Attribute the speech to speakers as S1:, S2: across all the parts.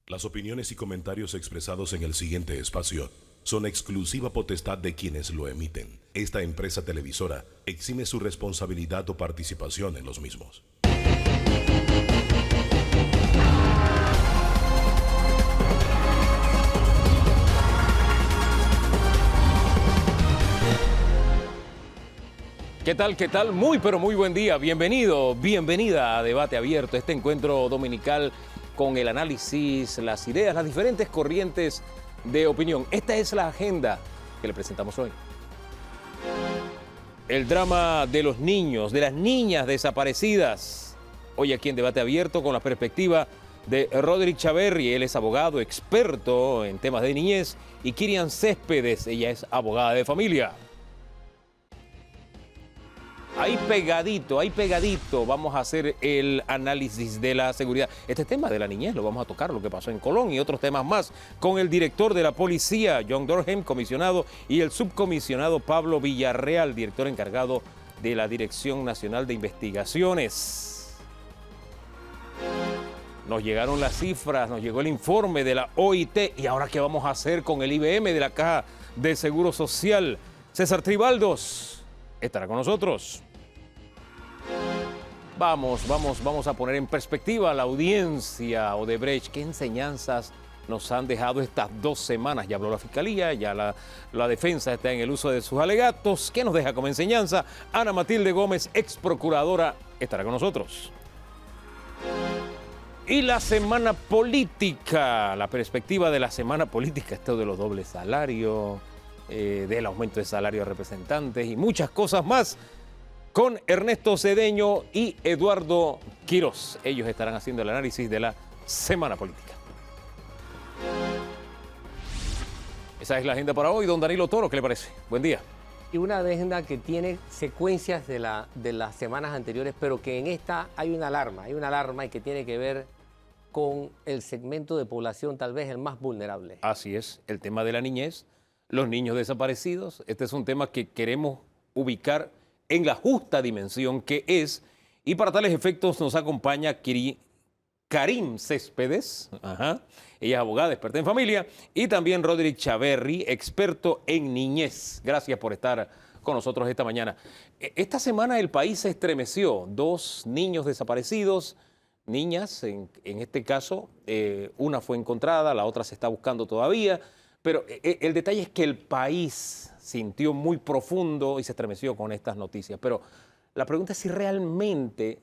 S1: Las opiniones y comentarios expresados en el siguiente espacio son exclusiva potestad de quienes lo emiten. Esta empresa televisora exime su responsabilidad o participación en los mismos.
S2: ¿Qué tal? ¿Qué tal? Muy, pero muy buen día. Bienvenido, bienvenida a Debate Abierto, este encuentro dominical con el análisis, las ideas, las diferentes corrientes de opinión. Esta es la agenda que le presentamos hoy. El drama de los niños, de las niñas desaparecidas. Hoy aquí en Debate Abierto con la perspectiva de Roderick Chaverri. Él es abogado, experto en temas de niñez. Y Kirian Céspedes, ella es abogada de familia. Ahí pegadito, vamos a hacer el análisis de la seguridad. Este tema de la niñez lo vamos a tocar, lo que pasó en Colón y otros temas más, con el director de la policía, John Durham, comisionado, y el subcomisionado Pablo Villarreal, director encargado de la Dirección Nacional de Investigaciones. Nos llegaron las cifras, nos llegó el informe de la OIT, y ahora qué vamos a hacer con el IBM de la Caja de Seguro Social. César Tribaldos estará con nosotros. Vamos a poner en perspectiva a la audiencia Odebrecht. ¿Qué enseñanzas nos han dejado estas 2 semanas? Ya habló la Fiscalía, ya la defensa está en el uso de sus alegatos. ¿Qué nos deja como enseñanza? Ana Matilde Gómez, ex procuradora, estará con nosotros. Y la semana política, la perspectiva de la semana política, esto de los dobles salarios, del aumento de salario de representantes y muchas cosas más, con Ernesto Cedeño y Eduardo Quiroz. Ellos estarán haciendo el análisis de la semana política. Esa es la agenda para hoy. Don Danilo Toro, ¿qué le parece? Buen día.
S3: Y una agenda que tiene secuencias de las semanas anteriores, pero que en esta hay una alarma y que tiene que ver con el segmento de población tal vez el más vulnerable.
S2: Así es, el tema de la niñez, los niños desaparecidos. Este es un tema que queremos ubicar en la justa dimensión que es, y para tales efectos nos acompaña Karim Céspedes, ella es abogada, experta en familia, y también Roderick Chaverri, experto en niñez. Gracias por estar con nosotros esta mañana. Esta semana el país se estremeció, 2 niños desaparecidos, niñas, en este caso, una fue encontrada, la otra se está buscando todavía, pero el detalle es que el país sintió muy profundo y se estremeció con estas noticias. Pero la pregunta es si realmente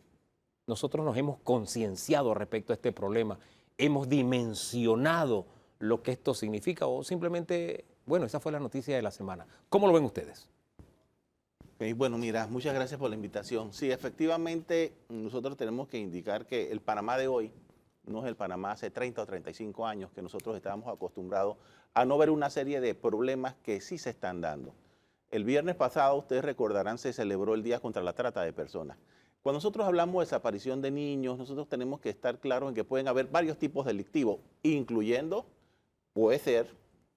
S2: nosotros nos hemos concienciado respecto a este problema, hemos dimensionado lo que esto significa o simplemente, bueno, esa fue la noticia de la semana. ¿Cómo lo ven ustedes?
S4: Bueno, mira, muchas gracias por la invitación. Sí, efectivamente, nosotros tenemos que indicar que el Panamá de hoy no es el Panamá hace 30 o 35 años que nosotros estábamos acostumbrados a no ver una serie de problemas que sí se están dando. El viernes pasado, ustedes recordarán, se celebró el Día contra la Trata de Personas. Cuando nosotros hablamos de desaparición de niños, nosotros tenemos que estar claros en que pueden haber varios tipos delictivos, incluyendo, puede ser,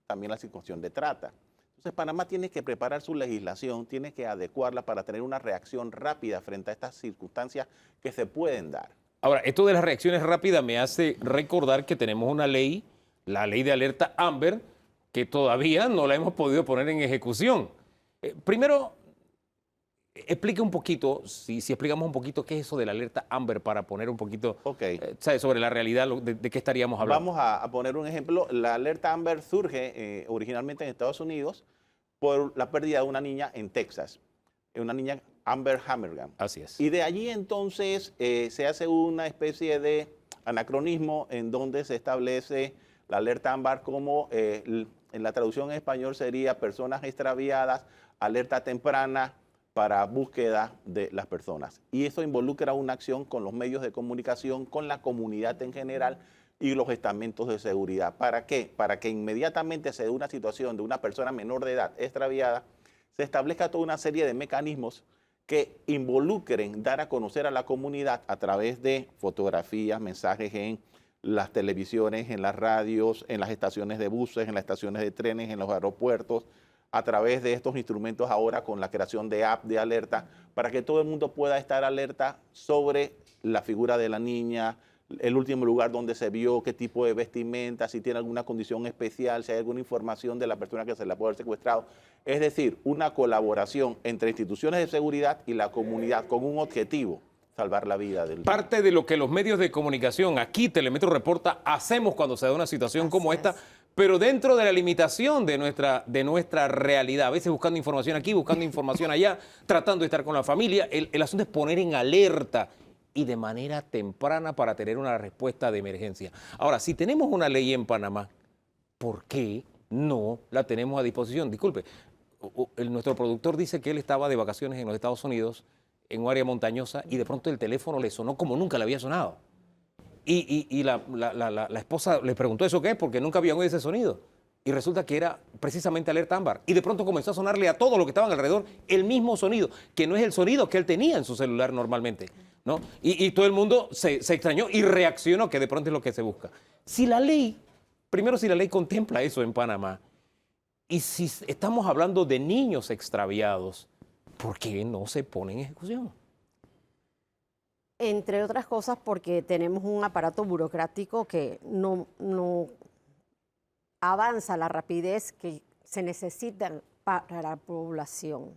S4: también la situación de trata. Entonces, Panamá tiene que preparar su legislación, tiene que adecuarla para tener una reacción rápida frente a estas circunstancias que se pueden dar.
S2: Ahora, esto de las reacciones rápidas me hace recordar que tenemos una ley, la ley de alerta Amber, que todavía no la hemos podido poner en ejecución. Primero, explique un poquito, si explicamos un poquito qué es eso de la alerta Amber para poner un poquito sobre la realidad de qué estaríamos hablando.
S4: Vamos a poner un ejemplo. La alerta Amber surge originalmente en Estados Unidos por la pérdida de una niña en Texas, una niña Amber Hammergan.
S2: Así es.
S4: Y de allí entonces se hace una especie de anacronismo en donde se establece la alerta Amber como en la traducción en español sería personas extraviadas, alerta temprana para búsqueda de las personas. Y eso involucra una acción con los medios de comunicación, con la comunidad en general y los estamentos de seguridad. ¿Para qué? Para que inmediatamente se dé una situación de una persona menor de edad extraviada, se establezca toda una serie de mecanismos que involucren dar a conocer a la comunidad a través de fotografías, mensajes en las televisiones, en las radios, en las estaciones de buses, en las estaciones de trenes, en los aeropuertos, a través de estos instrumentos ahora con la creación de app de alerta, para que todo el mundo pueda estar alerta sobre la figura de la niña, el último lugar donde se vio, qué tipo de vestimenta, si tiene alguna condición especial, si hay alguna información de la persona que se la puede haber secuestrado. Es decir, una colaboración entre instituciones de seguridad y la comunidad con un objetivo: salvar la vida del niño.
S2: Parte de lo que los medios de comunicación, aquí Telemetro Reporta, hacemos cuando se da una situación como esta, pero dentro de la limitación de nuestra realidad, a veces buscando información aquí, buscando información allá, tratando de estar con la familia. El asunto es poner en alerta y de manera temprana para tener una respuesta de emergencia. Ahora, si tenemos una ley en Panamá, ¿por qué no la tenemos a disposición? Disculpe, nuestro productor dice que él estaba de vacaciones en los Estados Unidos, en un área montañosa, y de pronto el teléfono le sonó como nunca le había sonado. Y la esposa le preguntó ¿eso qué es? Porque nunca había oído ese sonido. Y resulta que era precisamente alerta ámbar. Y de pronto comenzó a sonarle a todos los que estaban alrededor el mismo sonido, que no es el sonido que él tenía en su celular normalmente, ¿no? Y todo el mundo se extrañó y reaccionó, que de pronto es lo que se busca. Si la ley contempla eso en Panamá, y si estamos hablando de niños extraviados, ¿por qué no se pone en ejecución?
S5: Entre otras cosas porque tenemos un aparato burocrático que no avanza a la rapidez que se necesita para la población.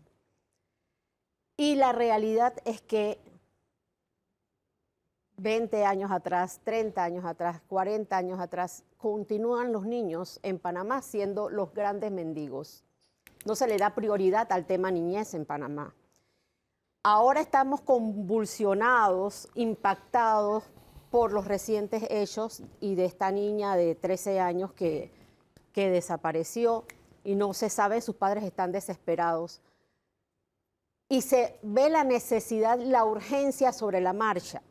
S5: Y la realidad es que 20 años atrás, 30 años atrás, 40 años atrás, continúan los niños en Panamá siendo los grandes mendigos. No se le da prioridad al tema niñez en Panamá. Ahora estamos convulsionados, impactados por los recientes hechos y de esta niña de 13 años que desapareció y no se sabe, sus padres están desesperados. Y se ve la necesidad, la urgencia sobre la marcha,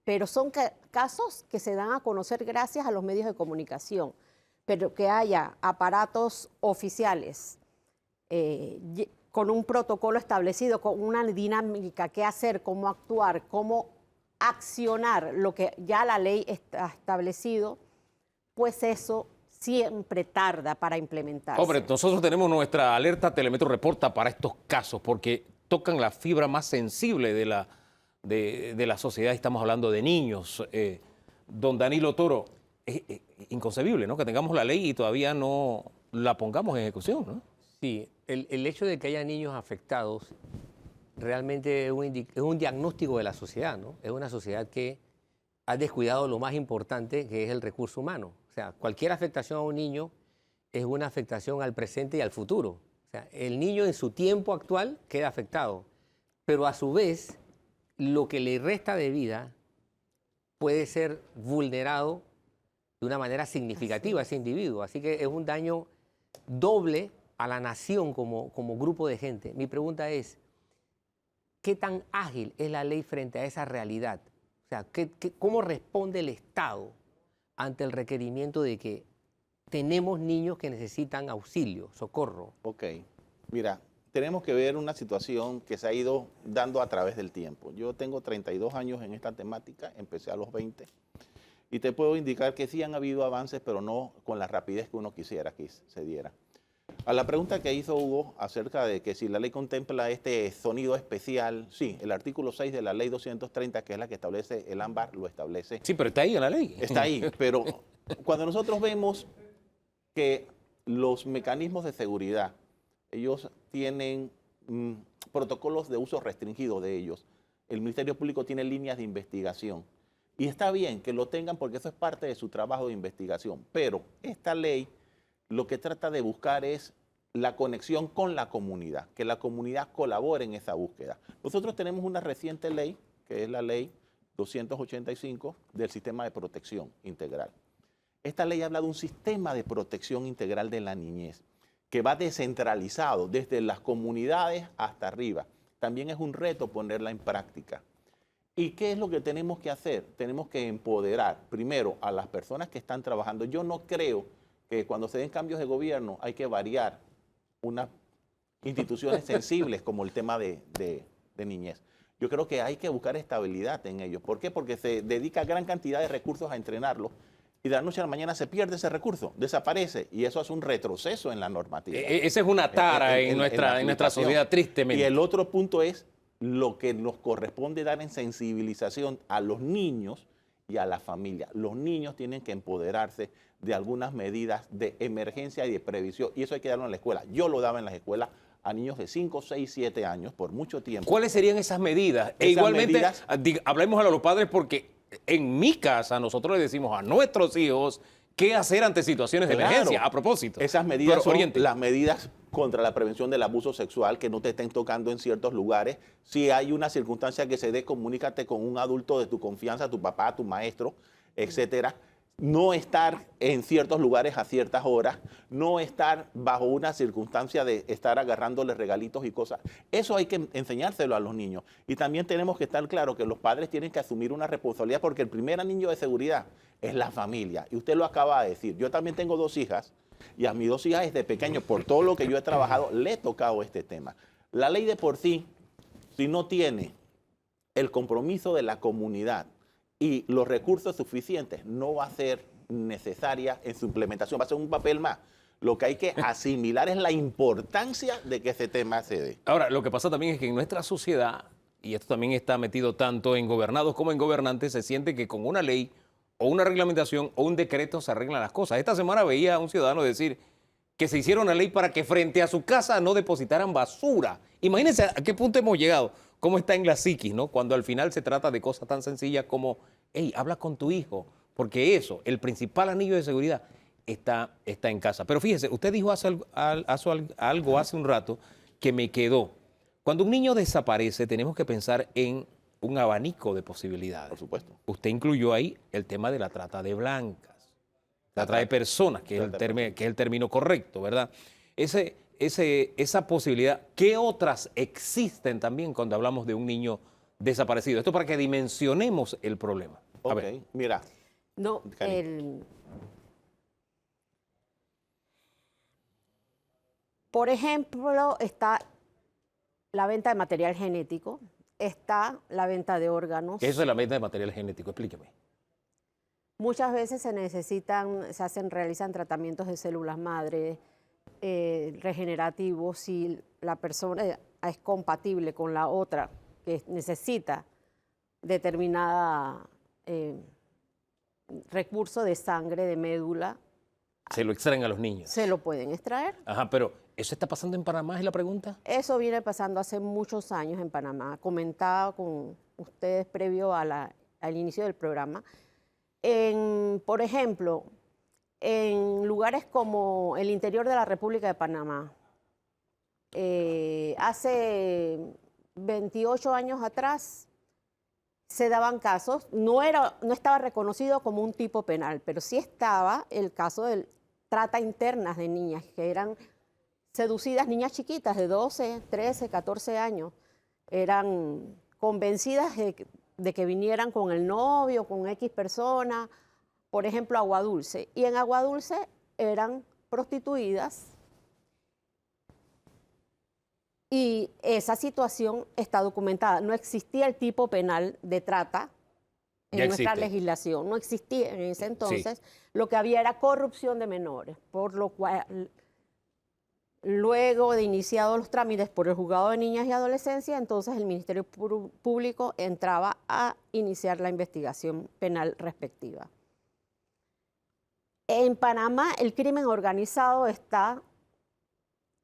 S5: pero son casos que se dan a conocer gracias a los medios de comunicación, pero que haya aparatos oficiales con un protocolo establecido, con una dinámica, qué hacer, cómo actuar, cómo accionar lo que ya la ley está establecido, pues eso siempre tarda para implementarse.
S2: Hombre, nosotros tenemos nuestra alerta Telemetro Reporta para estos casos, porque tocan la fibra más sensible de la sociedad. Estamos hablando de niños. Don Danilo Toro, es inconcebible, ¿no?, que tengamos la ley y todavía no la pongamos en ejecución, ¿no?
S3: Sí, el hecho de que haya niños afectados realmente es un diagnóstico de la sociedad, ¿no? Es una sociedad que ha descuidado lo más importante, que es el recurso humano. O sea, cualquier afectación a un niño es una afectación al presente y al futuro. O sea, el niño en su tiempo actual queda afectado, pero a su vez, lo que le resta de vida puede ser vulnerado de una manera significativa a ese individuo. Así que es un daño doble a la nación como grupo de gente. Mi pregunta es, ¿qué tan ágil es la ley frente a esa realidad? O sea, ¿cómo responde el Estado ante el requerimiento de que tenemos niños que necesitan auxilio, socorro?
S4: Ok, mira, tenemos que ver una situación que se ha ido dando a través del tiempo. Yo tengo 32 años en esta temática, empecé a los 20, y te puedo indicar que sí han habido avances, pero no con la rapidez que uno quisiera que se diera. A la pregunta que hizo Hugo acerca de que si la ley contempla este sonido especial, sí, el artículo 6 de la ley 230, que es la que establece el ámbar, lo establece.
S2: Sí, pero está ahí en la ley.
S4: Está ahí, pero cuando nosotros vemos que los mecanismos de seguridad, ellos tienen protocolos de uso restringido de ellos, el Ministerio Público tiene líneas de investigación, y está bien que lo tengan porque eso es parte de su trabajo de investigación, pero esta ley lo que trata de buscar es la conexión con la comunidad, que la comunidad colabore en esa búsqueda. Nosotros tenemos una reciente ley, que es la ley 285 del Sistema de Protección Integral. Esta ley habla de un sistema de protección integral de la niñez, que va descentralizado desde las comunidades hasta arriba. También es un reto ponerla en práctica. ¿Y qué es lo que tenemos que hacer? Tenemos que empoderar primero a las personas que están trabajando. Yo no creo que cuando se den cambios de gobierno hay que variar unas instituciones sensibles como el tema de niñez. Yo creo que hay que buscar estabilidad en ellos. ¿Por qué? Porque se dedica gran cantidad de recursos a entrenarlos y de la noche a la mañana se pierde ese recurso, desaparece, y eso es un retroceso en la normativa.
S2: Esa es una tara en nuestra sociedad, tristemente.
S4: Y el otro punto es lo que nos corresponde dar en sensibilización a los niños y a la familia. Los niños tienen que empoderarse de algunas medidas de emergencia y de previsión, y eso hay que darlo en la escuela. Yo lo daba en las escuelas a niños de 5, 6, 7 años por mucho tiempo.
S2: ¿Cuáles serían esas medidas? E
S4: Esas
S2: igualmente,
S4: medidas-
S2: hablemos a los padres porque en mi casa nosotros le decimos a nuestros hijos qué hacer ante situaciones de
S4: Claro.
S2: emergencia. A propósito.
S4: Esas medidas
S2: Pero,
S4: son
S2: oriente.
S4: las medidas contra la prevención del abuso sexual, que no te estén tocando en ciertos lugares. Si hay una circunstancia que se dé, comunícate con un adulto de tu confianza, tu papá, tu maestro, etcétera. No estar en ciertos lugares a ciertas horas, no estar bajo una circunstancia de estar agarrándole regalitos y cosas. Eso hay que enseñárselo a los niños. Y también tenemos que estar claros que los padres tienen que asumir una responsabilidad porque el primer anillo de seguridad es la familia. Y usted lo acaba de decir. Yo también tengo 2 hijas y a mis 2 hijas desde pequeño, por todo lo que yo he trabajado, le he tocado este tema. La ley de por sí, si no tiene el compromiso de la comunidad y los recursos suficientes, no va a ser necesaria en su implementación, va a ser un papel más. Lo que hay que asimilar es la importancia de que ese tema se dé.
S2: Ahora, lo que pasa también es que en nuestra sociedad, y esto también está metido tanto en gobernados como en gobernantes, se siente que con una ley o una reglamentación o un decreto se arreglan las cosas. Esta semana veía a un ciudadano decir que se hiciera una ley para que frente a su casa no depositaran basura. Imagínense a qué punto hemos llegado, cómo está en la psiquis, ¿no? Cuando al final se trata de cosas tan sencillas como, hey, habla con tu hijo, porque eso, el principal anillo de seguridad, está en casa. Pero fíjese, usted dijo algo hace un rato que me quedó. Cuando un niño desaparece, tenemos que pensar en un abanico de posibilidades.
S4: Por supuesto.
S2: Usted incluyó ahí el tema de la trata de blancas, la trata de personas, que es el término correcto, ¿verdad? Esa posibilidad, ¿qué otras existen también cuando hablamos de un niño desaparecido? Esto para que dimensionemos el problema. A
S4: Ok,
S2: ver.
S4: mira.
S5: No,
S4: Cari.
S5: por ejemplo, está la venta de material genético, está la venta de órganos.
S2: Eso es la venta de material genético, explíqueme.
S5: Muchas veces realizan tratamientos de células madre regenerativos si la persona es compatible con la otra que necesita determinada recurso de sangre, de médula,
S2: Se lo extraen a los niños.
S5: se lo pueden extraer.
S2: Ajá, pero ¿eso está pasando en Panamá, es la pregunta?
S5: Eso viene pasando hace muchos años en Panamá. Comentaba con ustedes previo al inicio del programa. Por ejemplo, en lugares como el interior de la República de Panamá, hace 28 años atrás se daban casos, no estaba reconocido como un tipo penal, pero sí estaba el caso de trata internas de niñas que eran seducidas, niñas chiquitas de 12, 13, 14 años, eran convencidas de que vinieran con el novio, con X persona, por ejemplo, Agua Dulce. Y en Agua Dulce eran prostituidas. Y esa situación está documentada. No existía el tipo penal de trata en
S2: Ya
S5: nuestra
S2: existe.
S5: legislación. No existía en ese entonces. Lo que había era corrupción de menores, por lo cual, luego de iniciados los trámites por el Juzgado de Niñas y Adolescencia, entonces el Ministerio Público entraba a iniciar la investigación penal respectiva. En Panamá el crimen organizado está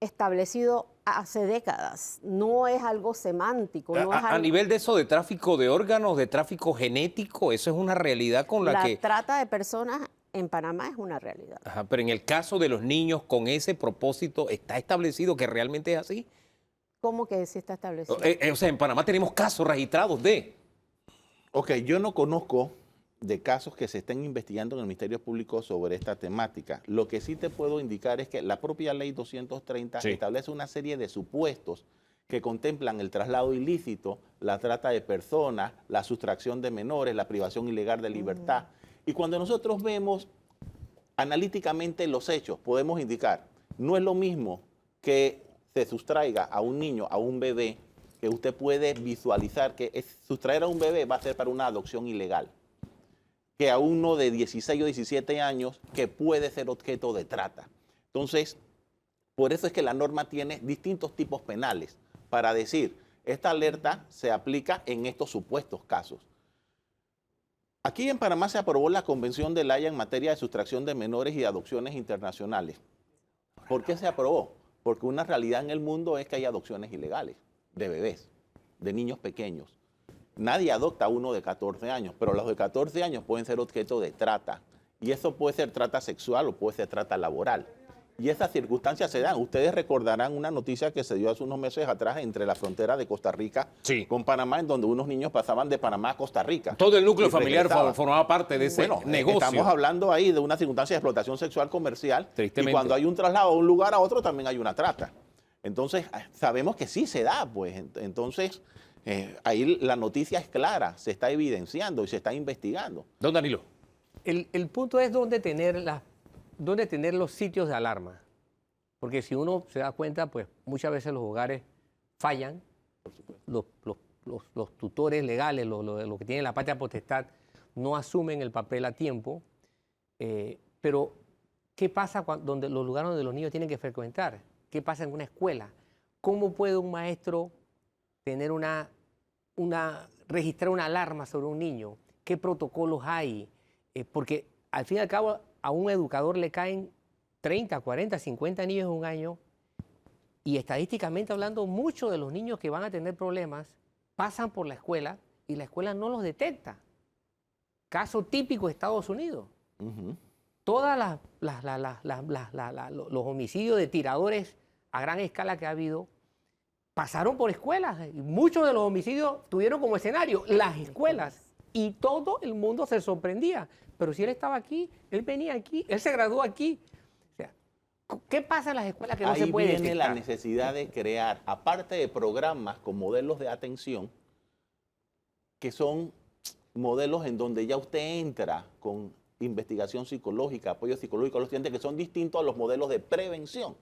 S5: establecido hace décadas, no es algo semántico. No es
S2: A
S5: algo,
S2: nivel de eso, de tráfico de órganos, de tráfico genético, eso es una realidad con la que...
S5: trata de personas en Panamá es una realidad.
S2: Ajá, pero en el caso de los niños con ese propósito, ¿está establecido que realmente es así?
S5: ¿Cómo que sí está establecido?
S2: O sea, en Panamá tenemos casos registrados de...
S4: Ok, yo no conozco de casos que se estén investigando en el Ministerio Público sobre esta temática. Lo que sí te puedo indicar es que la propia Ley 230
S2: Sí.
S4: establece una serie de supuestos que contemplan el traslado ilícito, la trata de personas, la sustracción de menores, la privación ilegal de libertad. Y cuando nosotros vemos analíticamente los hechos, podemos indicar, no es lo mismo que se sustraiga a un niño, a un bebé, que usted puede visualizar que sustraer a un bebé va a ser para una adopción ilegal, que a uno de 16 o 17 años que puede ser objeto de trata. Entonces, por eso es que la norma tiene distintos tipos penales para decir, esta alerta se aplica en estos supuestos casos. Aquí en Panamá se aprobó la Convención de La Haya en materia de sustracción de menores y de adopciones internacionales. ¿Por qué se aprobó? Porque una realidad en el mundo es que hay adopciones ilegales de bebés, de niños pequeños. Nadie adopta a uno de 14 años, pero los de 14 años pueden ser objeto de trata. Y eso puede ser trata sexual o puede ser trata laboral. Y esas circunstancias se dan. Ustedes recordarán una noticia que se dio hace unos meses atrás entre la frontera de Costa Rica con Panamá, en donde unos niños pasaban de Panamá a Costa Rica.
S2: Todo el núcleo
S4: y
S2: familiar
S4: regresaban.
S2: formaba parte de ese negocio.
S4: Estamos hablando ahí de una circunstancia de explotación sexual comercial.
S2: Tristemente.
S4: Y cuando hay un traslado de un lugar a otro, también hay una trata. Entonces, sabemos que sí se da, pues. Entonces, ahí la noticia es clara, se está evidenciando y se está investigando.
S2: Don Danilo.
S3: El punto es dónde tener los sitios de alarma. Porque si uno se da cuenta, pues muchas veces los hogares fallan, los tutores legales, los que tienen la patria potestad, no asumen el papel a tiempo. Pero, ¿qué pasa donde los lugares donde los niños tienen que frecuentar? ¿Qué pasa en una escuela? ¿Cómo puede un maestro tener registrar una alarma sobre un niño? ¿Qué protocolos hay? Porque al fin y al cabo a un educador le caen 30, 40, 50 niños en un año y estadísticamente hablando, muchos de los niños que van a tener problemas pasan por la escuela y la escuela no los detecta. Caso típico de Estados Unidos. Todas los homicidios de tiradores a gran escala que ha habido pasaron por escuelas. Y muchos de los homicidios tuvieron como escenario las escuelas y todo el mundo se sorprendía. Pero si él estaba aquí, él venía aquí, él se graduó aquí. O sea, ¿qué pasa en las escuelas que no se puede detectar?
S4: Ahí viene la necesidad de crear, aparte de programas con modelos de atención, que son modelos en donde ya usted entra con investigación psicológica, apoyo psicológico a los estudiantes, que son distintos a los modelos de prevención.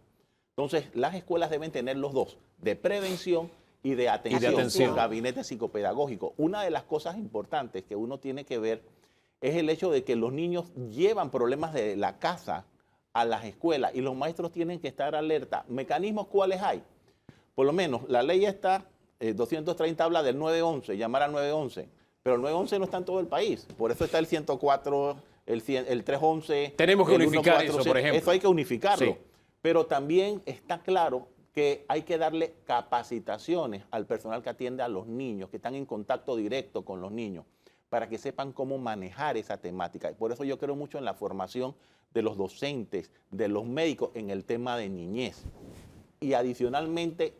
S4: Entonces, las escuelas deben tener los dos, de prevención y de atención, con gabinete psicopedagógico. Una de las cosas importantes que uno tiene que ver es el hecho de que los niños llevan problemas de la casa a las escuelas y los maestros tienen que estar alerta. ¿Mecanismos cuáles hay? Por lo menos, la ley está, 230 habla del 911, llamar al 911, pero el 911 no está en todo el país. Por eso está el 104, el 311.
S2: Tenemos que
S4: el
S2: unificar
S4: 147.
S2: eso, por ejemplo.
S4: Eso hay que unificarlo.
S2: Sí.
S4: Pero también está claro que hay que darle capacitaciones al personal que atiende a los niños, que están en contacto directo con los niños, para que sepan cómo manejar esa temática. Y por eso yo creo mucho en la formación de los docentes, de los médicos en el tema de niñez. Y adicionalmente,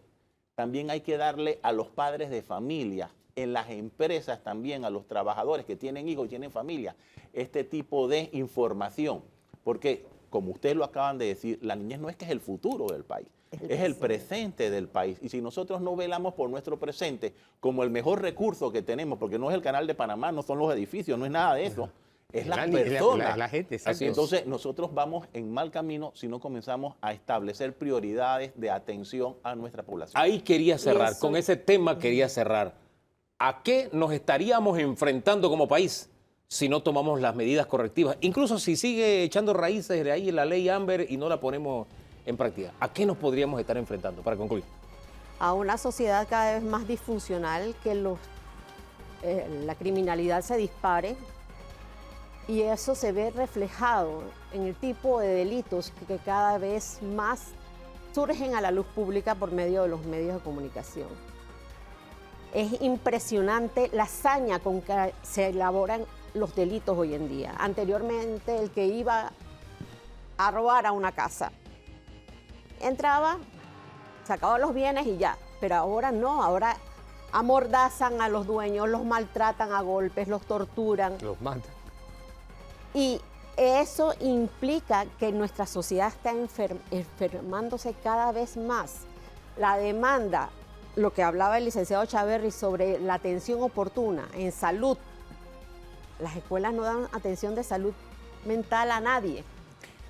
S4: también hay que darle a los padres de familia, en las empresas también, a los trabajadores que tienen hijos y tienen familia, este tipo de información. Porque, como ustedes lo acaban de decir, la niñez no es que es el futuro del país, es el presente del país. Y si nosotros no velamos por nuestro presente como el mejor recurso que tenemos, porque no es el Canal de Panamá, no son los edificios, no es nada de eso, es las personas.
S3: La gente, exacto.
S4: Entonces, nosotros vamos en mal camino si no comenzamos a establecer prioridades de atención a nuestra población.
S2: Ahí quería cerrar,
S5: eso-
S2: con ese tema quería cerrar. ¿A qué nos estaríamos enfrentando como país si no tomamos las medidas correctivas? Incluso si sigue echando raíces de ahí la ley Amber y no la ponemos en práctica. ¿A qué nos podríamos estar enfrentando? Para concluir.
S5: A una sociedad cada vez más disfuncional, que la criminalidad se dispare y eso se ve reflejado en el tipo de delitos que cada vez más surgen a la luz pública por medio de los medios de comunicación. Es impresionante la hazaña con que se elaboran los delitos hoy en día. Anteriormente, el que iba a robar a una casa entraba, sacaba los bienes y ya. Pero ahora no, ahora amordazan a los dueños, los maltratan a golpes, los torturan.
S3: Los matan.
S5: Y eso implica que nuestra sociedad está enfermándose cada vez más. La demanda, lo que hablaba el licenciado Chaverri sobre la atención oportuna en salud. Las escuelas no dan atención de salud mental a nadie.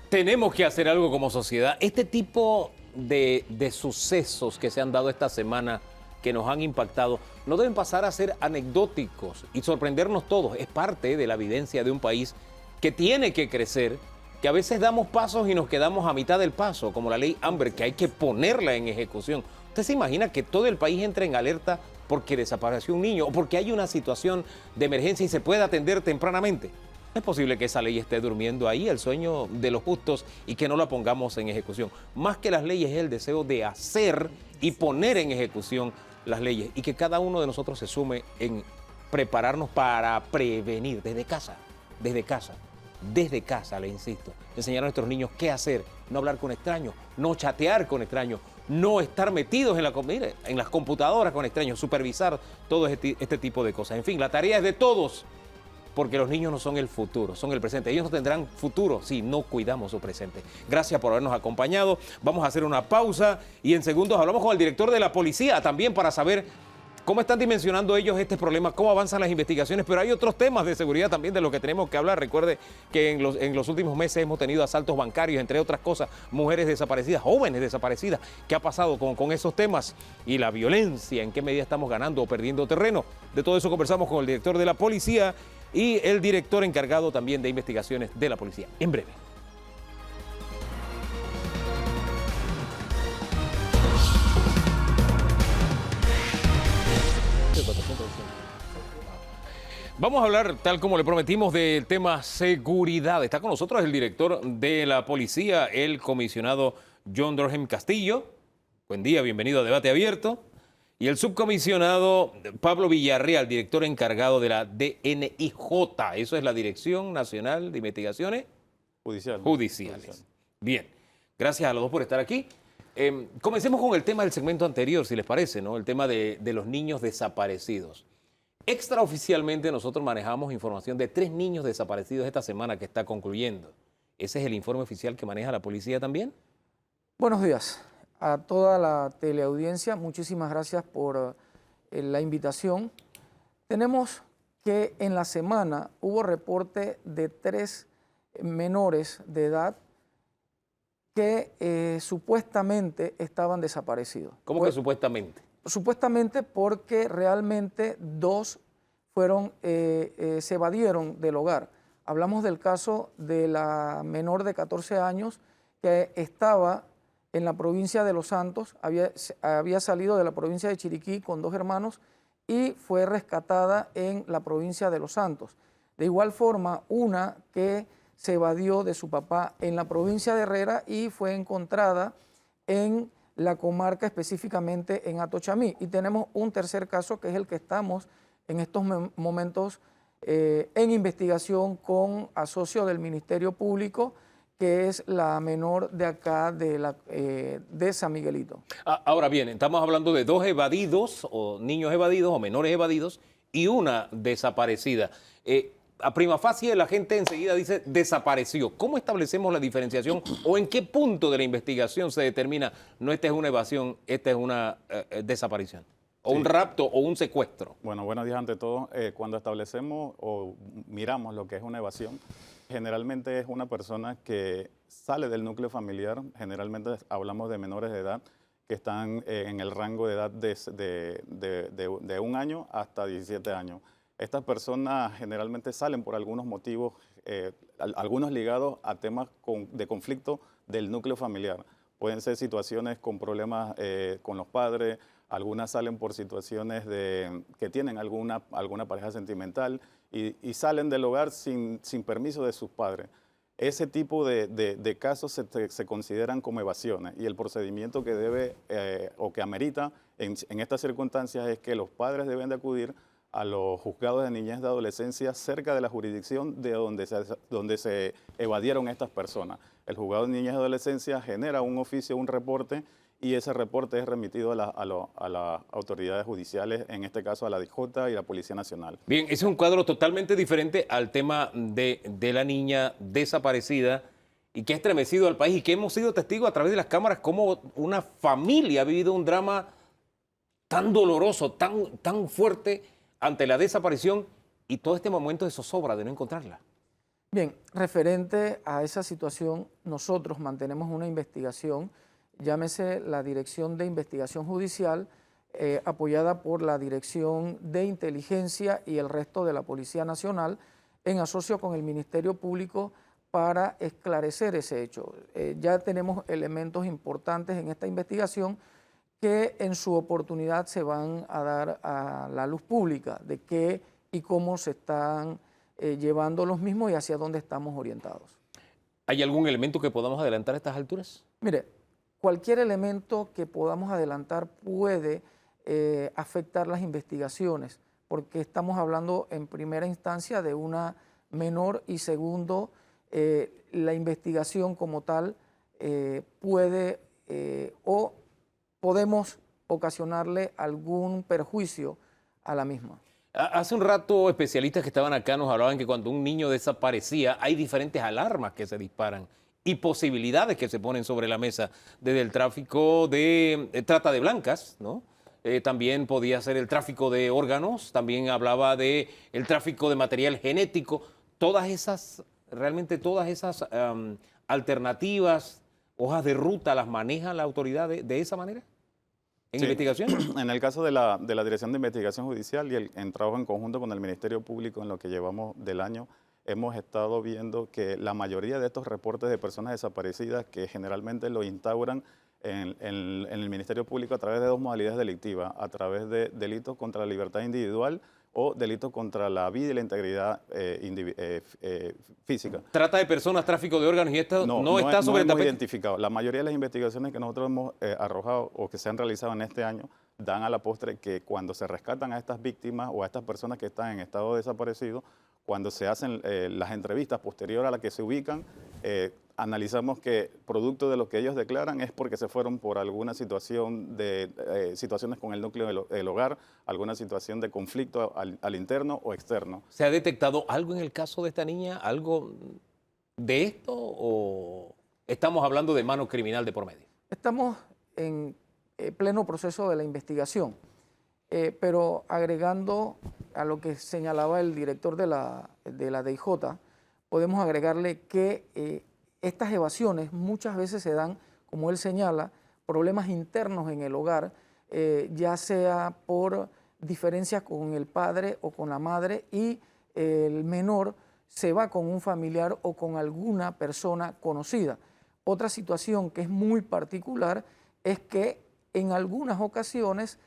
S2: Tenemos que hacer algo como sociedad. Este tipo de sucesos que se han dado esta semana, que nos han impactado, no deben pasar a ser anecdóticos y sorprendernos todos. Es parte de la evidencia de un país que tiene que crecer, que a veces damos pasos y nos quedamos a mitad del paso, como la ley Amber, que hay que ponerla en ejecución. ¿Usted se imagina que todo el país entre en alerta porque desapareció un niño o porque hay una situación de emergencia y se puede atender tempranamente. No es posible que esa ley esté durmiendo ahí, el sueño de los justos, y que no la pongamos en ejecución. Más que las leyes es el deseo de hacer y poner en ejecución las leyes y que cada uno de nosotros se sume en prepararnos para prevenir desde casa, le insisto. Enseñar a nuestros niños qué hacer, no hablar con extraños, no chatear con extraños, no estar metidos en las computadoras con extraños, supervisar todo este tipo de cosas. En fin, la tarea es de todos, porque los niños no son el futuro, son el presente. Ellos no tendrán futuro si no cuidamos su presente. Gracias por habernos acompañado. Vamos a hacer una pausa y en segundos hablamos con el director de la policía también para saber cómo están dimensionando ellos este problema, cómo avanzan las investigaciones, pero hay otros temas de seguridad también de los que tenemos que hablar. Recuerde que en los últimos meses hemos tenido asaltos bancarios, entre otras cosas, mujeres desaparecidas, jóvenes desaparecidas. ¿Qué ha pasado con esos temas? Y la violencia, ¿en qué medida estamos ganando o perdiendo terreno? De todo eso conversamos con el director de la policía y el director encargado también de investigaciones de la policía. En breve. Vamos a hablar, tal como le prometimos, del tema seguridad. Está con nosotros el director de la policía, el comisionado John Durham Castillo. Buen día, bienvenido a Debate Abierto. Y el subcomisionado Pablo Villarreal, director encargado de la DNIJ. Eso es la Dirección Nacional de Investigaciones Judiciales. Bien, gracias a los dos por estar aquí. Comencemos con el tema del segmento anterior, si les parece, ¿no? El tema de los niños desaparecidos. Extraoficialmente nosotros manejamos información de 3 niños desaparecidos esta semana que está concluyendo. ¿Ese es el informe oficial que maneja la policía también?
S6: Buenos días a toda la teleaudiencia. Muchísimas gracias por la invitación. Tenemos que en la semana hubo reporte de 3 menores de edad que supuestamente estaban desaparecidos.
S2: ¿Cómo que supuestamente?
S6: Supuestamente porque realmente 2 se evadieron del hogar. Hablamos del caso de la menor de 14 años que estaba en la provincia de Los Santos, había salido de la provincia de Chiriquí con 2 hermanos y fue rescatada en la provincia de Los Santos. De igual forma, una que se evadió de su papá en la provincia de Herrera y fue encontrada en la comarca, específicamente en Atochamí. Y tenemos un tercer caso que es el que estamos en estos momentos en investigación con asocio del Ministerio Público, que es la menor de acá de San Miguelito.
S2: Ahora bien, estamos hablando de 2 evadidos o niños evadidos o menores evadidos y una desaparecida. A prima facie la gente enseguida dice desapareció. ¿Cómo establecemos la diferenciación o en qué punto de la investigación se determina no esta es una evasión, esta es una desaparición? ¿O sí, un rapto o un secuestro?
S7: Bueno, buenos días ante todo. Cuando establecemos o miramos lo que es una evasión, generalmente es una persona que sale del núcleo familiar. Generalmente hablamos de menores de edad que están en el rango de edad de 1 año hasta 17 años. Estas personas generalmente salen por algunos motivos, algunos ligados a temas de conflicto del núcleo familiar. Pueden ser situaciones con problemas con los padres, algunas salen por situaciones que tienen alguna pareja sentimental y salen del hogar sin permiso de sus padres. Ese tipo de casos se consideran como evasiones y el procedimiento que debe o que amerita en estas circunstancias es que los padres deben de acudir a los juzgados de niñez y de adolescencia cerca de la jurisdicción de donde se evadieron estas personas. El juzgado de niñez y adolescencia genera un oficio, un reporte, y ese reporte es remitido a las autoridades judiciales, en este caso a la DIJ y la Policía Nacional.
S2: Bien, ese es un cuadro totalmente diferente al tema de la niña desaparecida y que ha estremecido al país y que hemos sido testigos a través de las cámaras cómo una familia ha vivido un drama tan doloroso, tan fuerte ante la desaparición y todo este momento de zozobra de no encontrarla.
S6: Bien, referente a esa situación, nosotros mantenemos una investigación, llámese la Dirección de Investigación Judicial, apoyada por la Dirección de Inteligencia y el resto de la Policía Nacional, en asocio con el Ministerio Público para esclarecer ese hecho. Ya tenemos elementos importantes en esta investigación que en su oportunidad se van a dar a la luz pública de qué y cómo se están llevando los mismos y hacia dónde estamos orientados.
S2: ¿Hay algún elemento que podamos adelantar a estas alturas?
S6: Mire, cualquier elemento que podamos adelantar puede afectar las investigaciones, porque estamos hablando en primera instancia de una menor y segundo, la investigación como tal puede o podemos ocasionarle algún perjuicio a la misma.
S2: Hace un rato especialistas que estaban acá nos hablaban que cuando un niño desaparecía hay diferentes alarmas que se disparan y posibilidades que se ponen sobre la mesa, desde el tráfico de trata de blancas, ¿no? También podía ser el tráfico de órganos, también hablaba de el tráfico de material genético. Todas esas, realmente todas esas alternativas, hojas de ruta, ¿las maneja la autoridad de esa manera? ¿En
S7: Sí.
S2: investigación?
S7: En el caso de la Dirección de Investigación Judicial y en trabajo en conjunto con el Ministerio Público en lo que llevamos del año, hemos estado viendo que la mayoría de estos reportes de personas desaparecidas, que generalmente lo instauran en el Ministerio Público a través de dos modalidades delictivas, a través de delitos contra la libertad individual o delitos contra la vida y la integridad física.
S2: Trata de personas, tráfico de órganos y esto no está sobre el
S7: hemos
S2: tapete.
S7: identificado. La mayoría de las investigaciones que nosotros hemos arrojado o que se han realizado en este año dan a la postre que cuando se rescatan a estas víctimas o a estas personas que están en estado desaparecido, cuando se hacen las entrevistas posterior a la que se ubican, analizamos que producto de lo que ellos declaran es porque se fueron por alguna situación de situaciones con el núcleo del hogar, alguna situación de conflicto al interno o externo.
S2: ¿Se ha detectado algo en el caso de esta niña? ¿Algo de esto o estamos hablando de mano criminal de por medio?
S6: Estamos en pleno proceso de la investigación, pero agregando a lo que señalaba el director de la DIJ, podemos agregarle que estas evasiones muchas veces se dan, como él señala, problemas internos en el hogar, ya sea por diferencias con el padre o con la madre y el menor se va con un familiar o con alguna persona conocida. Otra situación que es muy particular es que en algunas ocasiones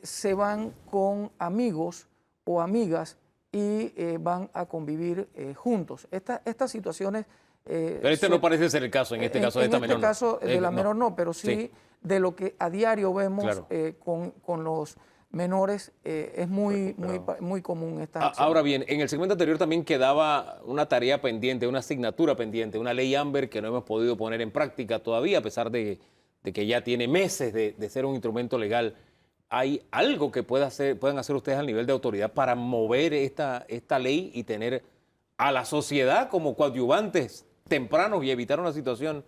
S6: se van con amigos o amigas y van a convivir juntos. Estas situaciones...
S2: Pero este no parece ser el caso, en este caso de esta menor.
S6: En este caso de la menor no, pero sí de lo que a diario vemos
S2: Claro.
S6: con los menores, es muy común esta acción.
S2: Ahora bien, en el segmento anterior también quedaba una tarea pendiente, una asignatura pendiente, una ley Amber que no hemos podido poner en práctica todavía, a pesar de que ya tiene meses de ser un instrumento legal. ¿Hay algo que puedan hacer ustedes a nivel de autoridad para mover esta ley y tener a la sociedad como coadyuvantes tempranos y evitar una situación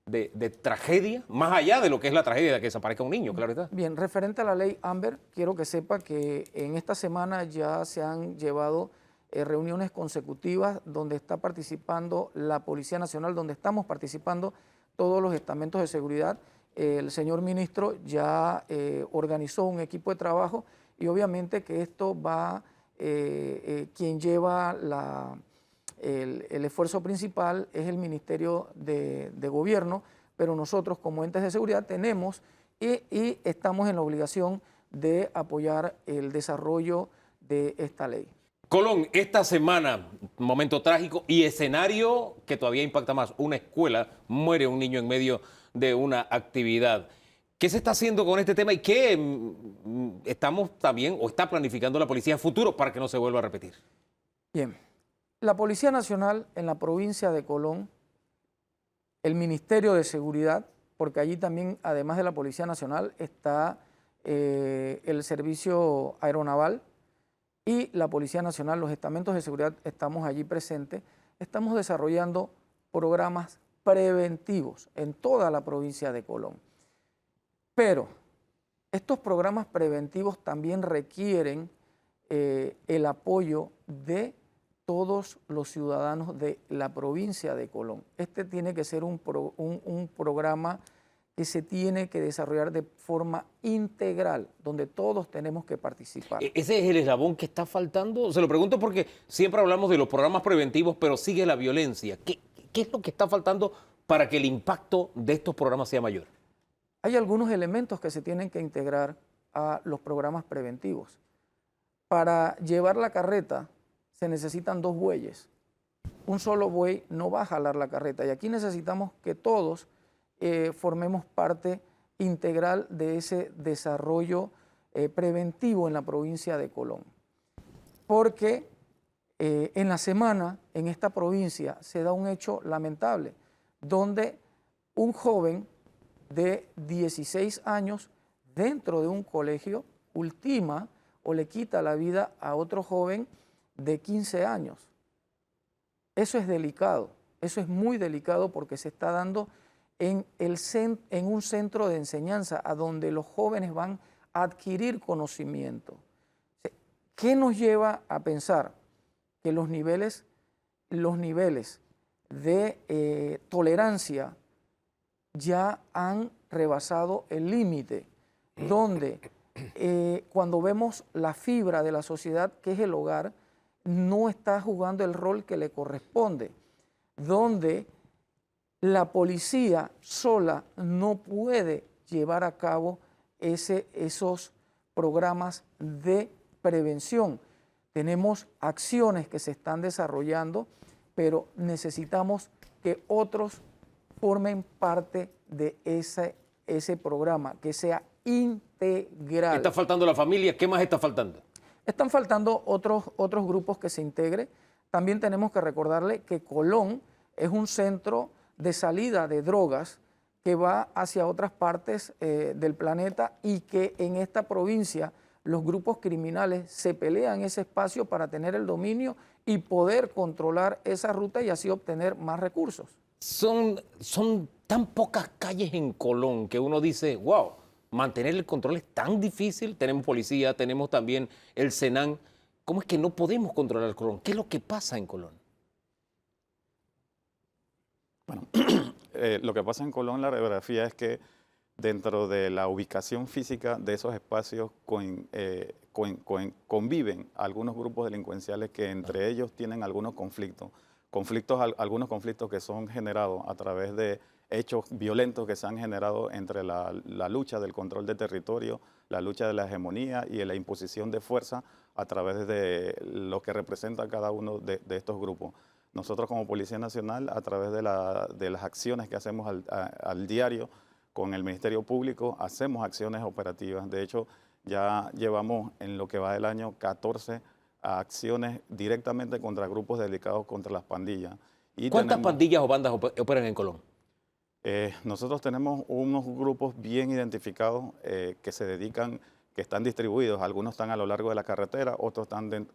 S2: de tragedia, más allá de lo que es la tragedia de que desaparezca un niño, claro está?
S6: Bien, referente a la ley Amber, quiero que sepa que en esta semana ya se han llevado reuniones consecutivas donde está participando la Policía Nacional, donde estamos participando todos los estamentos de seguridad. El señor ministro ya organizó un equipo de trabajo y obviamente que esto va, quien lleva el esfuerzo principal es el Ministerio de Gobierno, pero nosotros como entes de seguridad tenemos y estamos en la obligación de apoyar el desarrollo de esta ley.
S2: Colón, esta semana, momento trágico y escenario que todavía impacta más. Una escuela, muere un niño en medio de una actividad. ¿Qué se está haciendo con este tema y qué estamos también o está planificando la policía en futuro para que no se vuelva a repetir?
S6: Bien, la Policía Nacional en la provincia de Colón, el Ministerio de Seguridad, porque allí también, además de la Policía Nacional, está el Servicio Aeronaval y la Policía Nacional, los estamentos de seguridad, estamos allí presentes, estamos desarrollando programas preventivos en toda la provincia de Colón. Pero estos programas preventivos también requieren el apoyo de todos los ciudadanos de la provincia de Colón. Este tiene que ser un programa que se tiene que desarrollar de forma integral, donde todos tenemos que participar.
S2: ¿Ese es el eslabón que está faltando? Se lo pregunto porque siempre hablamos de los programas preventivos, pero sigue la violencia. ¿Qué es lo que está faltando para que el impacto de estos programas sea mayor?
S6: hay algunos elementos que se tienen que integrar a los programas preventivos. Para llevar la carreta se necesitan 2 bueyes. Un solo buey no va a jalar la carreta y aquí necesitamos que todos formemos parte integral de ese desarrollo preventivo en la provincia de Colón. Porque en la semana, en esta provincia, se da un hecho lamentable, donde un joven de 16 años dentro de un colegio ultima o le quita la vida a otro joven de 15 años. Eso es delicado, eso es muy delicado porque se está dando en un centro de enseñanza a donde los jóvenes van a adquirir conocimiento. ¿Qué nos lleva a pensar que los niveles de tolerancia ya han rebasado el límite, donde cuando vemos la fibra de la sociedad, que es el hogar, no está jugando el rol que le corresponde, donde la policía sola no puede llevar a cabo esos programas de prevención. Tenemos acciones que se están desarrollando, pero necesitamos que otros formen parte de ese programa, que sea integral.
S2: Está faltando la familia, ¿qué más está faltando?
S6: Están faltando otros grupos que se integren. También tenemos que recordarle que Colón es un centro de salida de drogas que va hacia otras partes del planeta y que en esta provincia los grupos criminales se pelean ese espacio para tener el dominio y poder controlar esa ruta y así obtener más recursos.
S2: Son tan pocas calles en Colón que uno dice, wow, mantener el control es tan difícil. Tenemos policía, tenemos también el Senan. ¿Cómo es que no podemos controlar Colón? ¿Qué es lo que pasa en Colón?
S7: Bueno, lo que pasa en Colón, la radiografía es que dentro de la ubicación física de esos espacios conviven algunos grupos delincuenciales que entre ellos tienen algunos conflictos. Algunos conflictos que son generados a través de hechos violentos que se han generado entre la lucha del control de territorio, la lucha de la hegemonía y de la imposición de fuerza a través de lo que representa cada uno de estos grupos. Nosotros como Policía Nacional, a través de las acciones que hacemos al diario con el Ministerio Público, hacemos acciones operativas. De hecho, ya llevamos en lo que va del año 14 acciones directamente contra grupos dedicados contra las pandillas.
S2: ¿Cuántas pandillas o bandas operan en Colón?
S7: Nosotros tenemos unos grupos bien identificados que se dedican, que están distribuidos. Algunos están a lo largo de la carretera, otros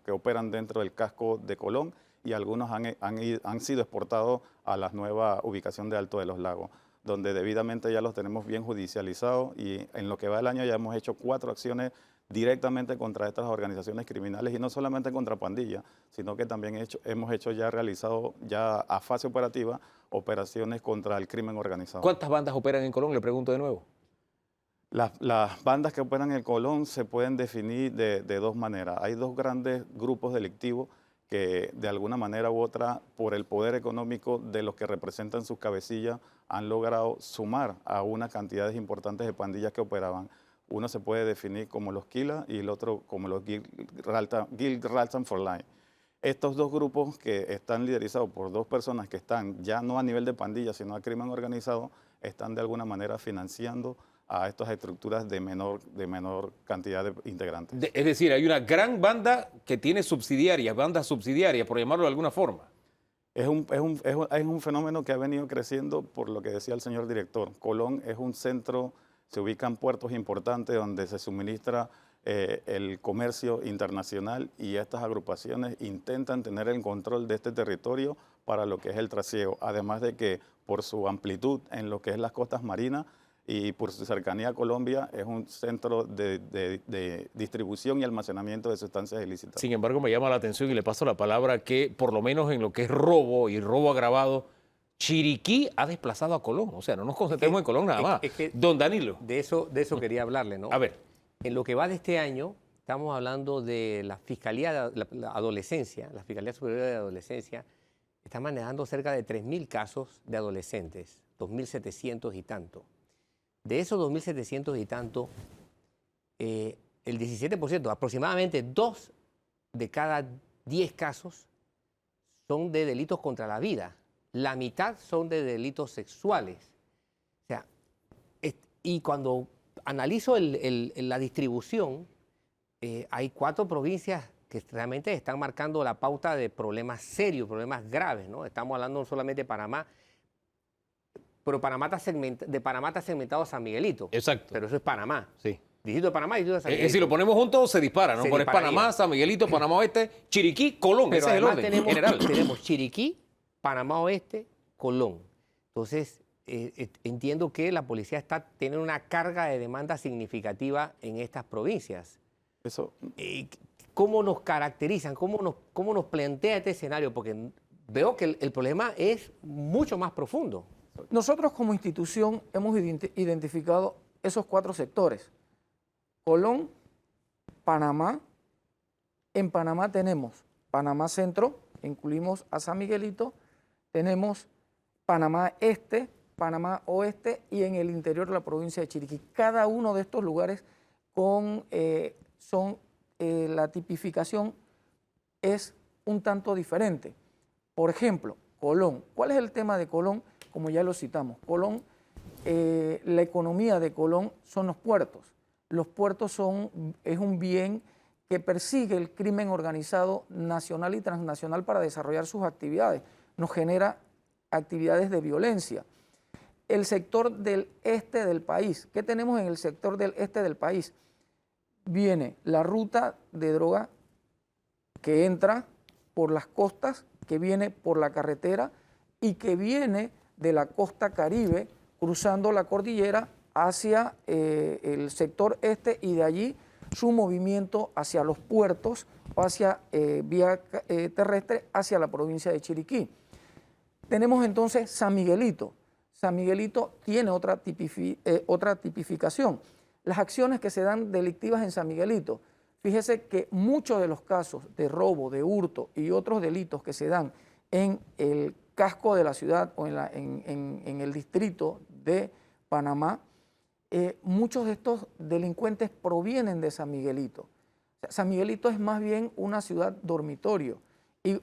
S7: que operan dentro del casco de Colón y algunos han sido exportados a la nueva ubicación de Alto de los Lagos, donde debidamente ya los tenemos bien judicializados y en lo que va del año ya hemos hecho 4 acciones directamente contra estas organizaciones criminales y no solamente contra pandillas, sino que también hemos realizado ya a fase operativa operaciones contra el crimen organizado.
S2: ¿Cuántas bandas operan en Colón? Le pregunto de nuevo.
S7: Las bandas que operan en Colón se pueden definir de 2 maneras. Hay 2 grandes grupos delictivos que de alguna manera u otra, por el poder económico de los que representan sus cabecillas, han logrado sumar a unas cantidades importantes de pandillas que operaban. Uno se puede definir como los Kila y el otro como los Gil Ralston for Life. Estos 2 grupos que están liderizados por 2 personas que están ya no a nivel de pandilla, sino a crimen organizado, están de alguna manera financiando a estas estructuras de menor cantidad de integrantes.
S2: Es decir, hay una gran banda que tiene bandas subsidiarias, por llamarlo de alguna forma.
S7: Es un fenómeno que ha venido creciendo por lo que decía el señor director. Colón es un centro, se ubican puertos importantes donde se suministra el comercio internacional y estas agrupaciones intentan tener el control de este territorio para lo que es el trasiego, además de que por su amplitud en lo que es las costas marinas y por su cercanía a Colombia es un centro de distribución y almacenamiento de sustancias ilícitas.
S2: Sin embargo, me llama la atención y le paso la palabra que por lo menos en lo que es robo y robo agravado, Chiriquí ha desplazado a Colón. O sea, no nos concentremos en Colón nada más. Don Danilo.
S3: De eso quería hablarle, ¿no?
S2: A ver.
S3: En lo que va de este año, estamos hablando de la Fiscalía de la Adolescencia, la Fiscalía Superior de Adolescencia, está manejando cerca de 3.000 casos de adolescentes, 2.700 y tanto. De esos 2.700 y tanto, el 17%, aproximadamente 2 de cada 10 casos son de delitos contra la vida. La mitad son de delitos sexuales. O sea, y cuando analizo la distribución, hay 4 provincias que realmente están marcando la pauta de problemas serios, problemas graves, ¿no? Estamos hablando no solamente de Panamá, pero de Panamá está segmentado a San Miguelito.
S2: Exacto.
S3: Pero eso es Panamá.
S2: Sí.
S3: Distrito de Panamá y Distrito de San Miguelito.
S2: Si lo ponemos juntos, se dispara, ¿no?
S3: Se
S2: Pones
S3: dispararía.
S2: Panamá, San Miguelito, Panamá Oeste, Chiriquí, Colón.
S3: Pero
S2: Ese es el
S3: además
S2: orden general.
S3: tenemos Chiriquí, Panamá Oeste, Colón. Entonces, entiendo que la policía está teniendo una carga de demanda significativa en estas provincias.
S7: Eso,
S3: ¿Cómo nos caracterizan? ¿Cómo nos plantea este escenario? Porque veo que el problema es mucho más profundo.
S6: Nosotros como institución hemos identificado esos 4 sectores. Colón, Panamá. En Panamá tenemos Panamá Centro, incluimos a San Miguelito, tenemos Panamá Este, Panamá Oeste y en el interior de la provincia de Chiriquí. Cada uno de estos lugares la tipificación es un tanto diferente. Por ejemplo, Colón. ¿Cuál es el tema de Colón? Como ya lo citamos, Colón, la economía de Colón son los puertos. Los puertos es un bien que persigue el crimen organizado nacional y transnacional para desarrollar sus actividades. Nos genera actividades de violencia. El sector del este del país. ¿Qué tenemos en el sector del este del país? Viene la ruta de droga que entra por las costas, que viene por la carretera y que viene de la costa Caribe, cruzando la cordillera hacia el sector este y de allí su movimiento hacia los puertos o hacia vía terrestre hacia la provincia de Chiriquí. Tenemos entonces San Miguelito. San Miguelito tiene otra tipificación. Las acciones que se dan delictivas en San Miguelito, fíjese que muchos de los casos de robo, de hurto y otros delitos que se dan en el casco de la ciudad o en el distrito de Panamá, muchos de estos delincuentes provienen de San Miguelito. O sea, San Miguelito es más bien una ciudad dormitorio, y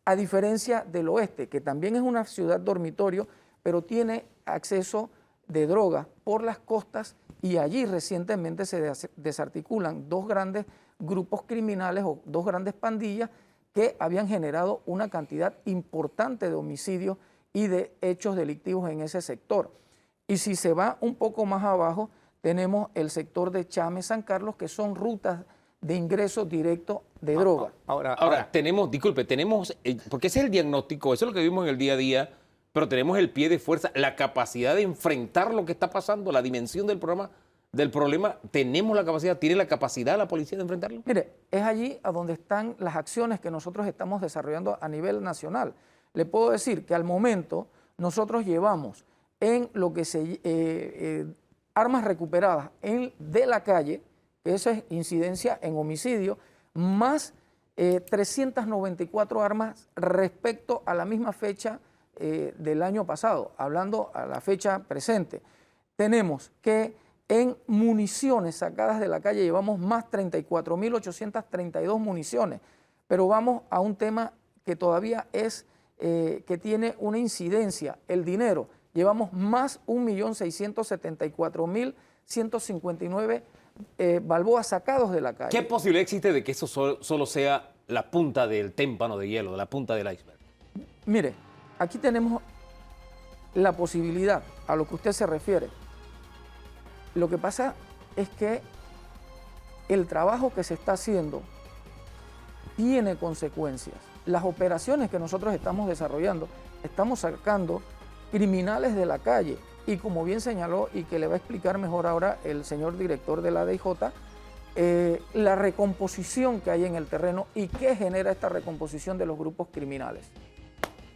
S6: a diferencia del oeste, que también es una ciudad dormitorio, pero tiene acceso de drogas por las costas, y allí recientemente se desarticulan 2 grandes grupos criminales o 2 grandes pandillas que habían generado una cantidad importante de homicidios y de hechos delictivos en ese sector. Y si se va un poco más abajo, tenemos el sector de Chame, San Carlos, que son rutas de ingreso directo de droga.
S2: Ahora, tenemos, porque ese es el diagnóstico, eso es lo que vimos en el día a día, pero tenemos el pie de fuerza, la capacidad de enfrentar lo que está pasando, la dimensión del problema, tenemos la capacidad, ¿tiene la capacidad la policía de enfrentarlo?
S6: Mire, es allí a donde están las acciones que nosotros estamos desarrollando a nivel nacional. Le puedo decir que al momento nosotros llevamos en lo que armas recuperadas de la calle, que eso es incidencia en homicidio, más 394 armas respecto a la misma fecha del año pasado, hablando a la fecha presente. Tenemos que en municiones sacadas de la calle llevamos más 34.832 municiones, pero vamos a un tema que todavía que tiene una incidencia, el dinero. Llevamos más 1.674.159 balboas sacados de la calle.
S2: ¿Qué posibilidad existe de que eso solo sea la punta del témpano de hielo, la punta del iceberg?
S6: Mire, aquí tenemos la posibilidad a lo que usted se refiere. Lo que pasa es que el trabajo que se está haciendo tiene consecuencias. Las operaciones que nosotros estamos desarrollando, estamos sacando criminales de la calle, y como bien señaló y que le va a explicar mejor ahora el señor director de la DIJ, la recomposición que hay en el terreno y qué genera esta recomposición de los grupos criminales.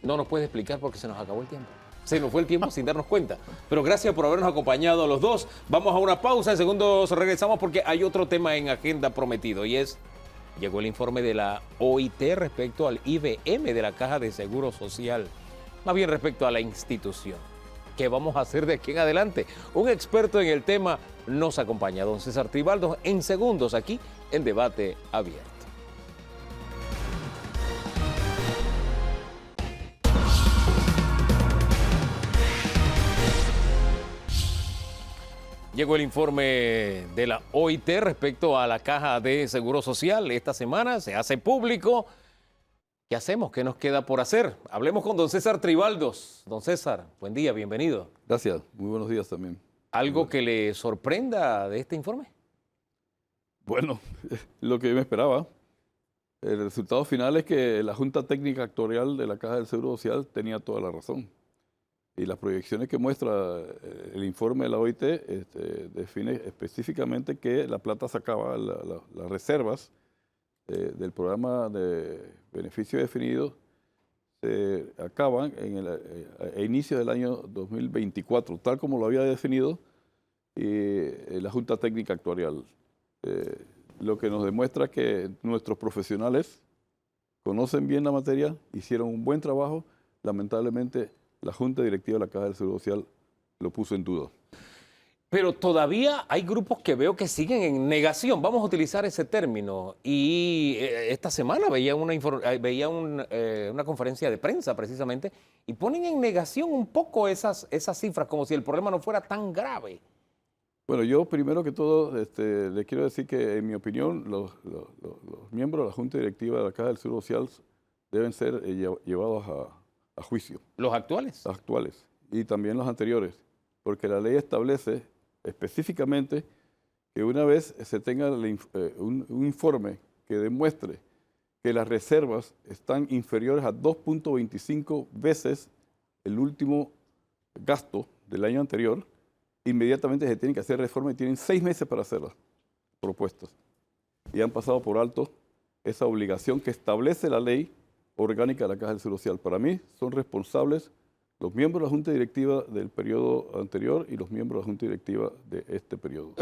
S2: No nos puede explicar porque se nos acabó el tiempo. Se nos fue el tiempo sin darnos cuenta. Pero gracias por habernos acompañado a los dos. Vamos a una pausa, en segundos regresamos porque hay otro tema en agenda prometido y llegó el informe de la OIT respecto al IBM de la Caja de Seguro Social, más bien respecto a la institución. ¿qué vamos a hacer de aquí en adelante? Un experto en el tema nos acompaña, don César Tribaldos, en segundos aquí en Debate Abierto. Llegó el informe de la OIT respecto a la Caja de Seguro Social. Esta semana se hace público. ¿Qué hacemos? ¿Qué nos queda por hacer? Hablemos con don César Tribaldos. Don César, buen día, bienvenido.
S8: Gracias, muy buenos días también.
S2: ¿Algo que le sorprenda de este informe?
S8: Bueno, lo que yo me esperaba. El resultado final es que la Junta Técnica Actuarial de la Caja del Seguro Social tenía toda la razón. Y las proyecciones que muestra el informe de la OIT define específicamente que la plata sacaba, las reservas del programa de beneficio definido se acaban a inicios del año 2024, tal como lo había definido la Junta Técnica Actuarial. Lo que nos demuestra que nuestros profesionales conocen bien la materia, hicieron un buen trabajo, lamentablemente la Junta Directiva de la Caja del Seguro Social lo puso en duda.
S2: Pero todavía hay grupos que veo que siguen en negación, vamos a utilizar ese término. Y esta semana veía una conferencia de prensa precisamente y ponen en negación un poco esas cifras, como si el problema no fuera tan grave.
S8: Bueno, yo primero que todo le quiero decir que en mi opinión los miembros de la Junta Directiva de la Caja del Seguro Social deben ser llevados a juicio.
S2: ¿Los actuales?
S8: Los actuales y también los anteriores, porque la ley establece específicamente que una vez se tenga un informe que demuestre que las reservas están inferiores a 2.25 veces el último gasto del año anterior, inmediatamente se tienen que hacer reformas y tienen 6 meses para hacer las propuestas. Y han pasado por alto esa obligación que establece la ley orgánica de la Caja del Seguro Social. Para mí son responsables los miembros de la Junta Directiva del periodo anterior y los miembros de la Junta Directiva de este periodo.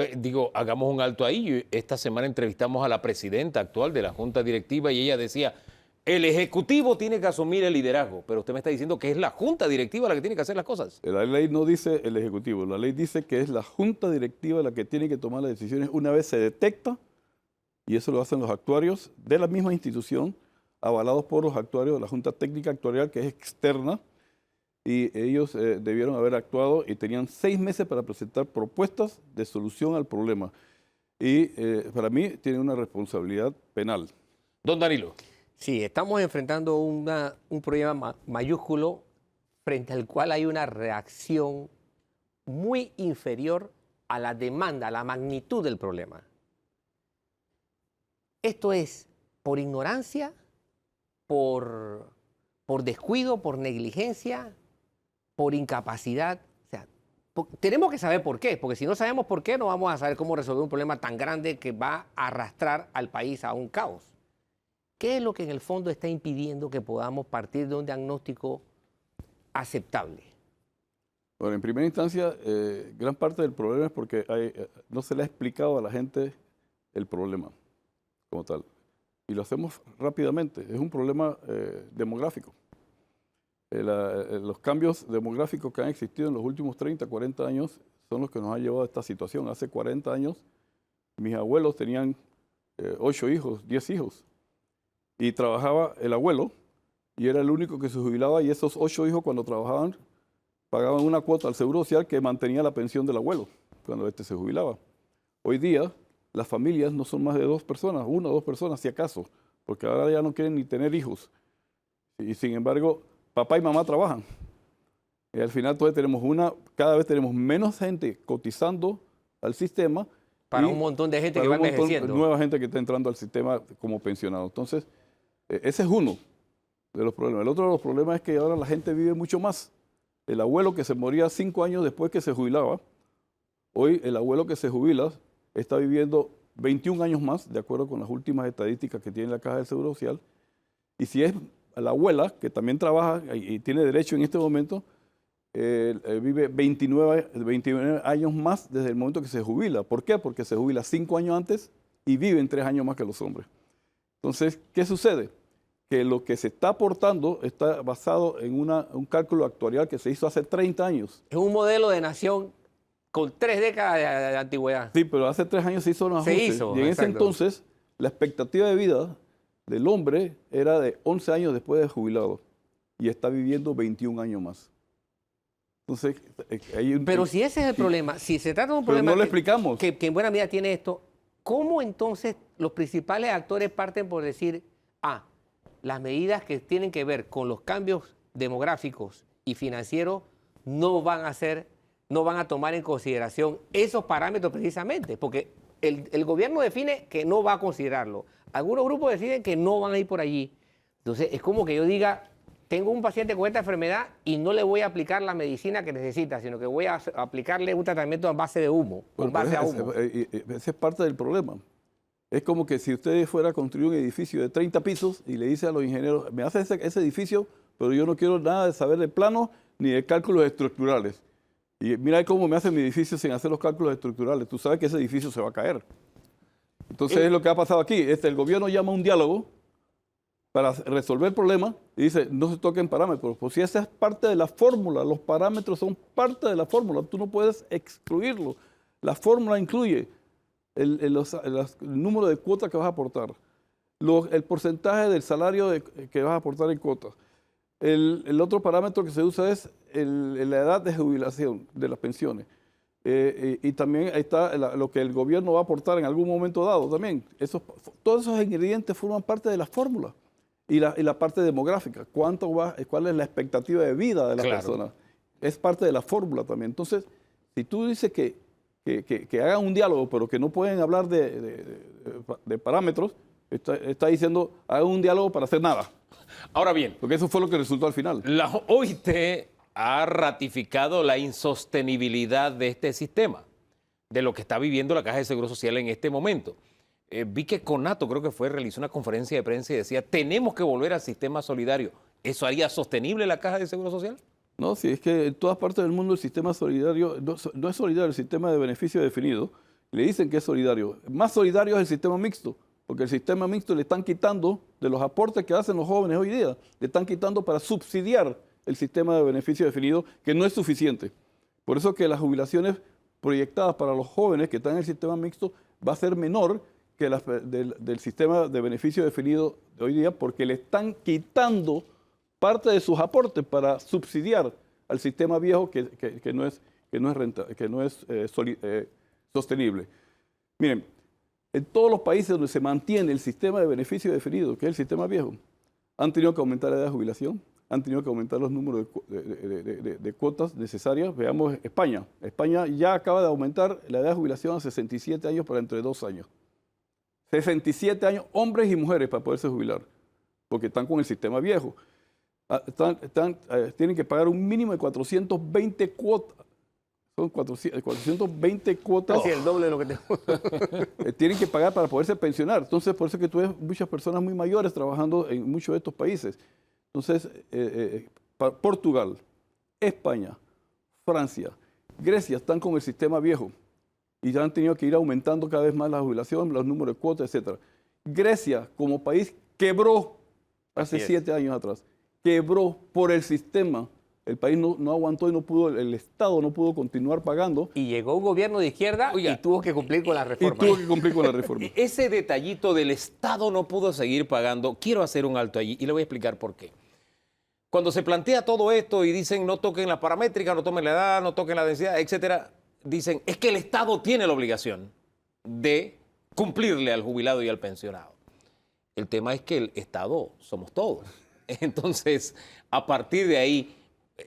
S2: Hagamos un alto ahí. Esta semana entrevistamos a la presidenta actual de la Junta Directiva y ella decía, el Ejecutivo tiene que asumir el liderazgo, pero usted me está diciendo que es la Junta Directiva la que tiene que hacer las cosas.
S8: La ley no dice el Ejecutivo, la ley dice que es la Junta Directiva la que tiene que tomar las decisiones una vez se detecta, y eso lo hacen los actuarios de la misma institución, avalados por los actuarios de la Junta Técnica Actuarial, que es externa, y ellos debieron haber actuado y tenían 6 meses para presentar propuestas de solución al problema. Y para mí tiene una responsabilidad penal.
S2: Don Danilo.
S3: Sí, estamos enfrentando un problema mayúsculo frente al cual hay una reacción muy inferior a la demanda, a la magnitud del problema. Esto es por ignorancia, por descuido, por negligencia, por incapacidad. O sea, tenemos que saber por qué, porque si no sabemos por qué, no vamos a saber cómo resolver un problema tan grande que va a arrastrar al país a un caos. ¿Qué es lo que en el fondo está impidiendo que podamos partir de un diagnóstico aceptable?
S8: Bueno, en primera instancia, gran parte del problema es porque no se le ha explicado a la gente el problema como tal. Y lo hacemos rápidamente. Es un problema demográfico. Los cambios demográficos que han existido en los últimos 30, 40 años son los que nos han llevado a esta situación. Hace 40 años, mis abuelos tenían 8 hijos, 10 hijos. Y trabajaba el abuelo, y era el único que se jubilaba, y esos 8 hijos cuando trabajaban pagaban una cuota al Seguro Social que mantenía la pensión del abuelo cuando este se jubilaba. Hoy día las familias no son más de 2 personas, 1 o 2 personas si acaso, porque ahora ya no quieren ni tener hijos. Y sin embargo, papá y mamá trabajan. Y al final entonces cada vez tenemos menos gente cotizando al sistema.
S3: Para un montón de gente que va envejeciendo.
S8: Nueva gente que está entrando al sistema como pensionado. Entonces, ese es uno de los problemas. El otro de los problemas es que ahora la gente vive mucho más. El abuelo que se moría 5 años después que se jubilaba, hoy el abuelo que se jubila está viviendo 21 años más, de acuerdo con las últimas estadísticas que tiene la Caja del Seguro Social. Y si es la abuela, que también trabaja y tiene derecho en este momento, vive 29 años más desde el momento que se jubila. ¿Por qué? Porque se jubila 5 años antes y viven 3 años más que los hombres. Entonces, ¿qué sucede? que lo que se está aportando está basado en un cálculo actuarial que se hizo hace 30 años.
S3: Es un modelo de nación con 3 décadas de antigüedad.
S8: Sí, pero hace 3 años se hizo un ajuste. Y en ese
S3: exacto.
S8: entonces, la expectativa de vida del hombre era de 11 años después de jubilado y está viviendo 21 años más. Entonces,
S3: Pero si ese es el problema, si se trata de un
S8: pero
S3: problema
S8: no lo explicamos.
S3: que en buena medida tiene esto, ¿cómo entonces los principales actores parten por decir, las medidas que tienen que ver con los cambios demográficos y financieros no van a tomar en consideración esos parámetros precisamente? Porque el gobierno define que no va a considerarlo. Algunos grupos deciden que no van a ir por allí. Entonces, es como que yo diga, tengo un paciente con esta enfermedad y no le voy a aplicar la medicina que necesita, sino que voy a aplicarle un tratamiento a base de humo,
S8: Bueno,
S3: con base a humo.
S8: Ese es parte del problema. Es como que si usted fuera a construir un edificio de 30 pisos y le dice a los ingenieros, me hace ese edificio, pero yo no quiero nada de saber de planos ni de cálculos estructurales. Y mira cómo me hace mi edificio sin hacer los cálculos estructurales. Tú sabes que ese edificio se va a caer. Entonces es lo que ha pasado aquí. El gobierno llama a un diálogo para resolver el problema y dice, no se toquen parámetros. Pues si esa es parte de la fórmula, los parámetros son parte de la fórmula, tú no puedes excluirlo. La fórmula incluye el número de cuotas que vas a aportar, el porcentaje del salario que vas a aportar en cuotas. El otro parámetro que se usa es la edad de jubilación de las pensiones. Y también está lo que el gobierno va a aportar en algún momento dado también. Todos esos ingredientes forman parte de la fórmula. Y la parte demográfica, cuál es la expectativa de vida de las personas. Es parte de la fórmula también. Entonces, si tú dices que hagan un diálogo, pero que no pueden hablar de parámetros, está diciendo, hagan un diálogo para hacer nada.
S2: Ahora bien,
S8: Porque eso fue lo que resultó al final.
S2: la OIT ha ratificado la insostenibilidad de este sistema, de lo que está viviendo la Caja de Seguro Social en este momento. Vi que Conato, creo que realizó una conferencia de prensa y decía, tenemos que volver al sistema solidario. ¿Eso haría sostenible la Caja de Seguro Social?
S8: No, sí, es que en todas partes del mundo el sistema solidario, no es solidario, el sistema de beneficio definido, le dicen que es solidario. Más solidario es el sistema mixto, porque el sistema mixto le están quitando de los aportes que hacen los jóvenes hoy día, le están quitando para subsidiar el sistema de beneficio definido, que no es suficiente. Por eso que las jubilaciones proyectadas para los jóvenes que están en el sistema mixto va a ser menor que las del sistema de beneficio definido de hoy día, porque le están quitando parte de sus aportes para subsidiar al sistema viejo que no es sostenible. Miren, en todos los países donde se mantiene el sistema de beneficio definido, que es el sistema viejo, han tenido que aumentar la edad de jubilación, han tenido que aumentar los números de cuotas necesarias. Veamos España. España ya acaba de aumentar la edad de jubilación a 67 años para entre 2 años. 67 años, hombres y mujeres, para poderse jubilar, porque están con el sistema viejo. Tienen que pagar un mínimo de 420 cuotas. Son 420 cuotas.
S3: Casi el doble de lo que tengo.
S8: Tienen que pagar para poderse pensionar. Entonces, por eso es que tú ves muchas personas muy mayores trabajando en muchos de estos países. Entonces, Portugal, España, Francia, Grecia están con el sistema viejo y ya han tenido que ir aumentando cada vez más la jubilación, los números de cuotas, etc. Grecia, como país, quebró hace 7 años atrás. Quebró por el sistema. El país no aguantó y no pudo, el Estado no pudo continuar pagando.
S3: Y llegó un gobierno de izquierda y tuvo que cumplir con la reforma.
S8: Y tuvo que cumplir con la reforma.
S2: Ese detallito del Estado no pudo seguir pagando, quiero hacer un alto allí y le voy a explicar por qué. Cuando se plantea todo esto y dicen no toquen la paramétrica, no tomen la edad, no toquen la densidad, etcétera, dicen es que el Estado tiene la obligación de cumplirle al jubilado y al pensionado. El tema es que el Estado somos todos. Entonces, a partir de ahí,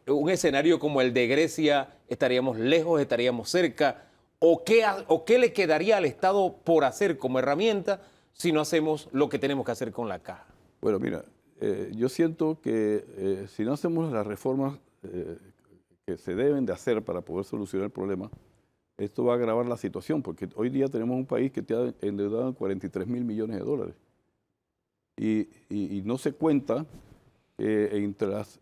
S2: un escenario como el de Grecia, estaríamos lejos, estaríamos cerca, o qué le quedaría al Estado por hacer como herramienta si no hacemos lo que tenemos que hacer con la caja.
S8: Bueno, mira, yo siento que si no hacemos las reformas que se deben de hacer para poder solucionar el problema, esto va a agravar la situación, porque hoy día tenemos un país que está endeudado en 43 mil millones de dólares. Y no se cuenta entre las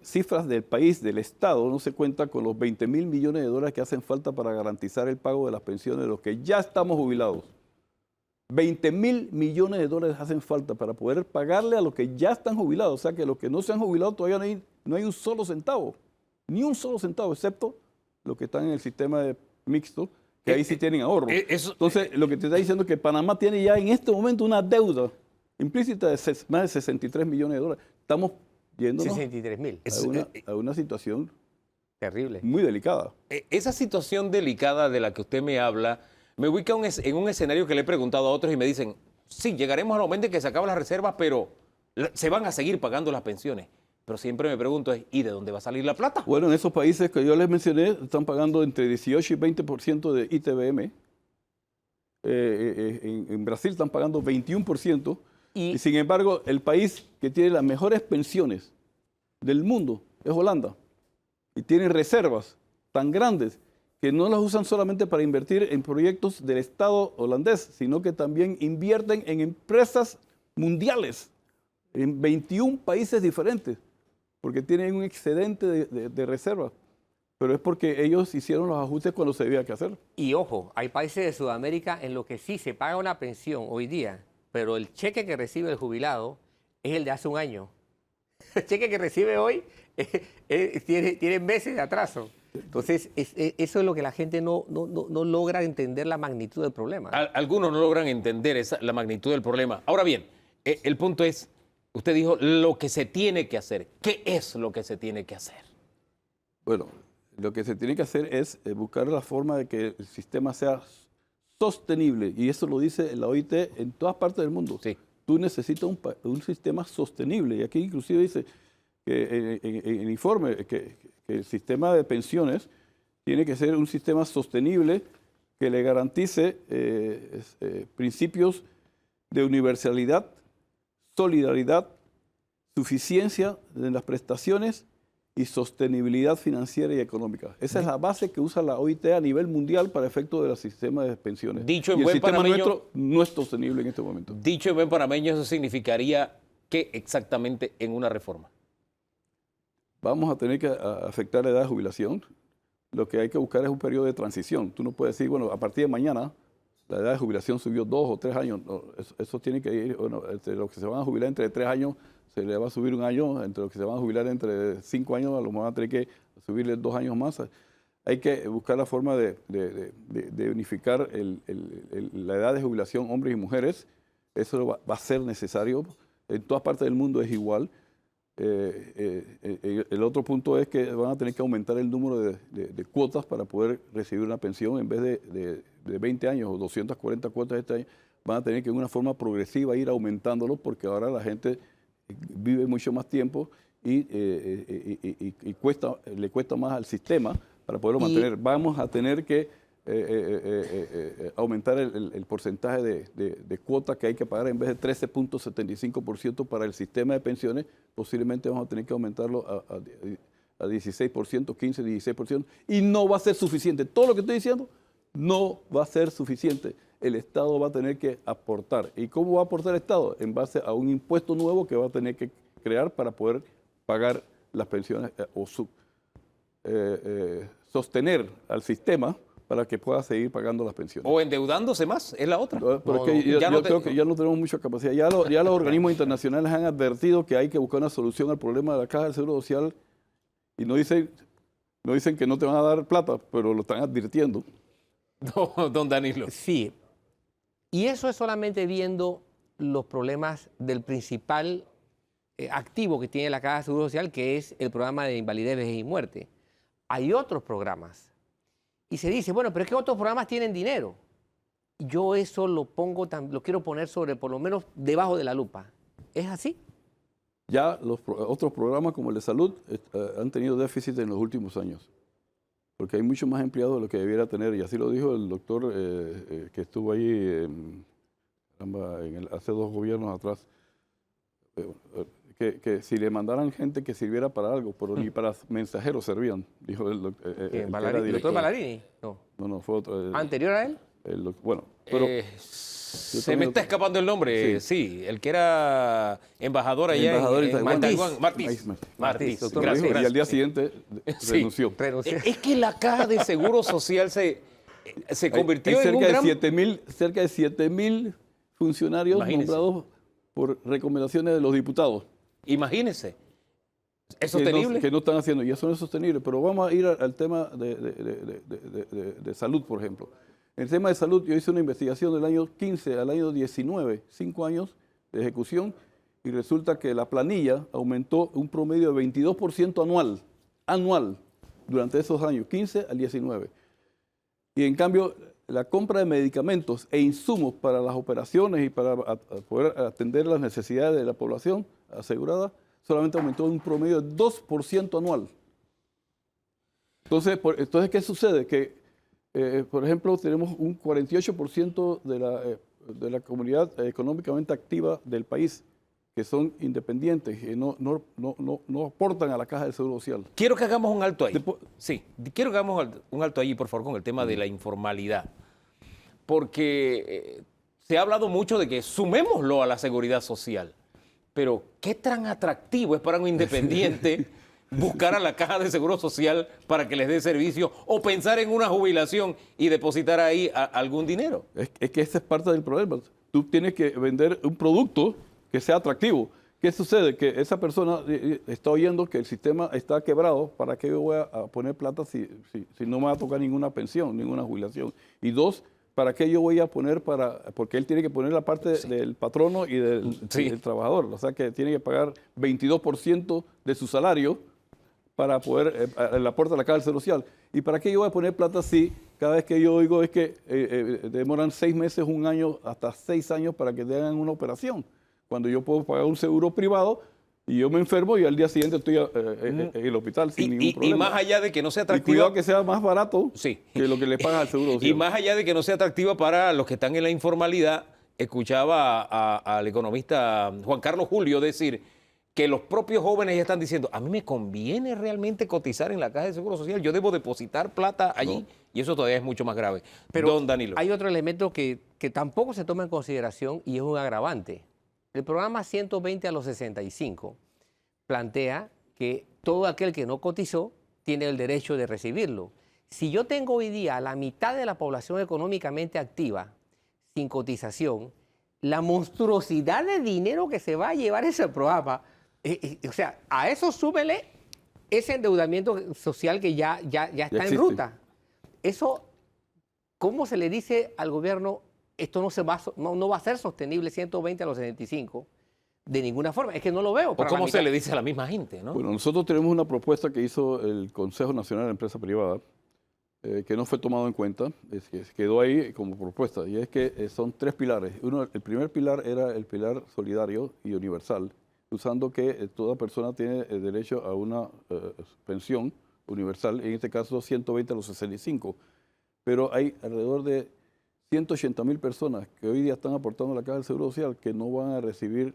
S8: cifras del país, del Estado, no se cuenta con los 20 mil millones de dólares que hacen falta para garantizar el pago de las pensiones de los que ya estamos jubilados. 20.000 millones de dólares hacen falta para poder pagarle a los que ya están jubilados. O sea que los que no se han jubilado todavía no hay un solo centavo, ni un solo centavo, excepto los que están en el sistema mixto, que ahí sí tienen ahorro. Entonces, lo que te está diciendo es que Panamá tiene ya en este momento una deuda implícita de más de 63 millones de dólares. Estamos yéndonos
S3: 63.000.
S8: a una situación
S3: Terrible.
S8: muy delicada.
S2: Esa situación delicada de la que usted me habla me ubica en un escenario que le he preguntado a otros y me dicen, sí, llegaremos al momento en que se acaban las reservas, pero se van a seguir pagando las pensiones. Pero siempre me pregunto, ¿y de dónde va a salir la plata?
S8: Bueno, en esos países que yo les mencioné, están pagando entre 18 y 20% de ITBM. En Brasil están pagando 21%. Y sin embargo, el país que tiene las mejores pensiones del mundo es Holanda. Y tiene reservas tan grandes que no las usan solamente para invertir en proyectos del Estado holandés, sino que también invierten en empresas mundiales, en 21 países diferentes, porque tienen un excedente de reservas. Pero es porque ellos hicieron los ajustes cuando se debía que hacer.
S3: Y ojo, hay países de Sudamérica en los que sí se paga una pensión hoy día, pero el cheque que recibe el jubilado es el de hace un año. El cheque que recibe hoy tiene meses de atraso. Entonces, eso es lo que la gente no logra entender la magnitud del problema.
S2: Algunos no logran entender la magnitud del problema. Ahora bien, el punto es, usted dijo lo que se tiene que hacer. ¿Qué es lo que se tiene que hacer?
S8: Bueno, lo que se tiene que hacer es buscar la forma de que el sistema sea sostenible. Y eso lo dice la OIT en todas partes del mundo.
S2: Sí.
S8: Tú necesitas un sistema sostenible. Y aquí inclusive dice que en el informe que el sistema de pensiones tiene que ser un sistema sostenible que le garantice principios de universalidad, solidaridad, suficiencia de las prestaciones y sostenibilidad financiera y económica. Esa es la base que usa la OIT a nivel mundial para efecto del sistema de pensiones.
S2: Dicho en
S8: y el
S2: buen
S8: sistema
S2: panameño,
S8: nuestro no es sostenible en este momento.
S2: Dicho en buen panameño, eso significaría ¿qué exactamente en una reforma?
S8: Vamos a tener que afectar la edad de jubilación. Lo que hay que buscar es un periodo de transición. Tú no puedes decir, bueno, a partir de mañana la edad de jubilación subió 2 o 3 años. No, eso tiene que ir, bueno, entre los que se van a jubilar entre 3 años, se le va a subir 1 año. Entre los que se van a jubilar entre 5 años, a lo mejor van a tener que subirle 2 años más. Hay que buscar la forma de unificar la edad de jubilación, hombres y mujeres. Eso va a ser necesario. En todas partes del mundo es igual. El otro punto es que van a tener que aumentar el número de cuotas para poder recibir una pensión. En vez de 20 años o 240 cuotas este año, van a tener que de una forma progresiva ir aumentándolo, porque ahora la gente vive mucho más tiempo y le cuesta más al sistema para poderlo mantener. Vamos a tener que aumentar el porcentaje de cuotas que hay que pagar. En vez de 13.75% para el sistema de pensiones, posiblemente vamos a tener que aumentarlo a 16%, 15, 16%, y no va a ser suficiente. Todo lo que estoy diciendo no va a ser suficiente. El Estado va a tener que aportar. ¿Y cómo va a aportar el Estado? En base a un impuesto nuevo que va a tener que crear para poder pagar las pensiones o sostener al sistema para que pueda seguir pagando las pensiones.
S2: O endeudándose más, es la otra.
S8: Pero es que yo creo que ya no tenemos mucha capacidad. Ya los organismos internacionales han advertido que hay que buscar una solución al problema de la Caja del Seguro Social, y no dicen que no te van a dar plata, pero lo están advirtiendo.
S2: No, don Danilo.
S3: Sí. Y eso es solamente viendo los problemas del principal activo que tiene la Caja de Seguro Social, que es el programa de invalidez, vejez y muerte. Hay otros programas. Y se dice, bueno, pero es que otros programas tienen dinero. Yo eso lo quiero poner por lo menos debajo de la lupa. ¿Es así?
S8: Ya los otros programas como el de salud han tenido déficit en los últimos años, porque hay mucho más empleados de lo que debiera tener, y así lo dijo el doctor que estuvo ahí hace 2 gobiernos atrás, que si le mandaran gente que sirviera para algo, pero ni para mensajeros servían, dijo el doctor.
S3: ¿El doctor Ballarini?
S8: No, fue otro.
S3: ¿Anterior a él?
S8: Bueno, pero...
S2: se me está escapando el nombre, sí, el que era embajador allá en Taiwán. Martís.
S8: Gracias. Y al día siguiente renunció.
S2: Es que la Caja de Seguro Social se convirtió en un gran...
S8: Cerca de 7.000 funcionarios
S2: Imagínese.
S8: nombrados por recomendaciones de los diputados.
S2: Imagínense. ¿Es
S8: que
S2: sostenible?
S8: que no están haciendo, y eso no es sostenible. Pero vamos a ir al tema de salud, por ejemplo. En el tema de salud, yo hice una investigación del año 15 al año 19, 5 años de ejecución, y resulta que la planilla aumentó un promedio de 22% anual, durante esos años, 15 al 19. Y en cambio, la compra de medicamentos e insumos para las operaciones y para poder atender las necesidades de la población asegurada, solamente aumentó un promedio de 2% anual. Entonces, ¿qué sucede? Que, por ejemplo, tenemos un 48% de la comunidad económicamente activa del país que son independientes y no aportan a la Caja del Seguro Social.
S2: Quiero que hagamos un alto ahí.
S8: Después-
S2: Sí, quiero que hagamos un alto ahí, por favor, con el tema de la informalidad. Porque se ha hablado mucho de que sumémoslo a la seguridad social. Pero, ¿qué tan atractivo es para un independiente buscar a la Caja de Seguro Social para que les dé servicio o pensar en una jubilación y depositar ahí algún dinero?
S8: Es que ese es parte del problema. Tú tienes que vender un producto que sea atractivo. ¿Qué sucede? Que esa persona está oyendo que el sistema está quebrado. ¿Para qué yo voy a poner plata si no me va a tocar ninguna pensión, ninguna jubilación? Y dos, ¿para qué yo voy a poner porque él tiene que poner la parte del patrono y del trabajador? O sea que tiene que pagar 22% de su salario para poder el aporte a la Caja del Seguro Social. ¿Y para qué yo voy a poner plata si cada vez que yo oigo es que demoran 6 meses, 1 año, hasta 6 años para que te hagan una operación? Cuando yo puedo pagar un seguro privado y yo me enfermo y al día siguiente estoy en el hospital sin ningún problema.
S2: Y más allá de que no sea
S8: Y
S2: atractiva,
S8: cuidado que sea más barato
S2: Sí.
S8: que lo que le pagas al seguro social.
S2: y más allá de que no sea atractiva para los que están en la informalidad, escuchaba al economista Juan Carlos Julio decir que los propios jóvenes ya están diciendo, a mí me conviene realmente cotizar en la Caja de Seguro Social, yo debo depositar plata allí, y eso todavía es mucho más grave.
S3: Pero
S2: Don Danilo.
S3: hay otro elemento que tampoco se toma en consideración y es un agravante. El programa 120 a los 65 plantea que todo aquel que no cotizó tiene el derecho de recibirlo. Si yo tengo hoy día a la mitad de la población económicamente activa sin cotización, la monstruosidad de dinero que se va a llevar ese programa, o sea, a eso súbele ese endeudamiento social que ya está en
S8: existe.
S3: ruta. Eso, ¿cómo se le dice al gobierno? Esto no va a ser sostenible 120 a los 65 de ninguna forma. Es que no lo veo.
S2: ¿O cómo se le dice a la misma gente, no?
S8: Bueno, nosotros tenemos una propuesta que hizo el Consejo Nacional de Empresa Privada, que no fue tomado en cuenta, es que quedó ahí como propuesta, y es que son 3 pilares. El primer pilar era el pilar solidario y universal, usando que toda persona tiene el derecho a una pensión universal, en este caso 120 a los 65, pero hay alrededor de 180.000 personas que hoy día están aportando a la Caja del Seguro Social que no van a recibir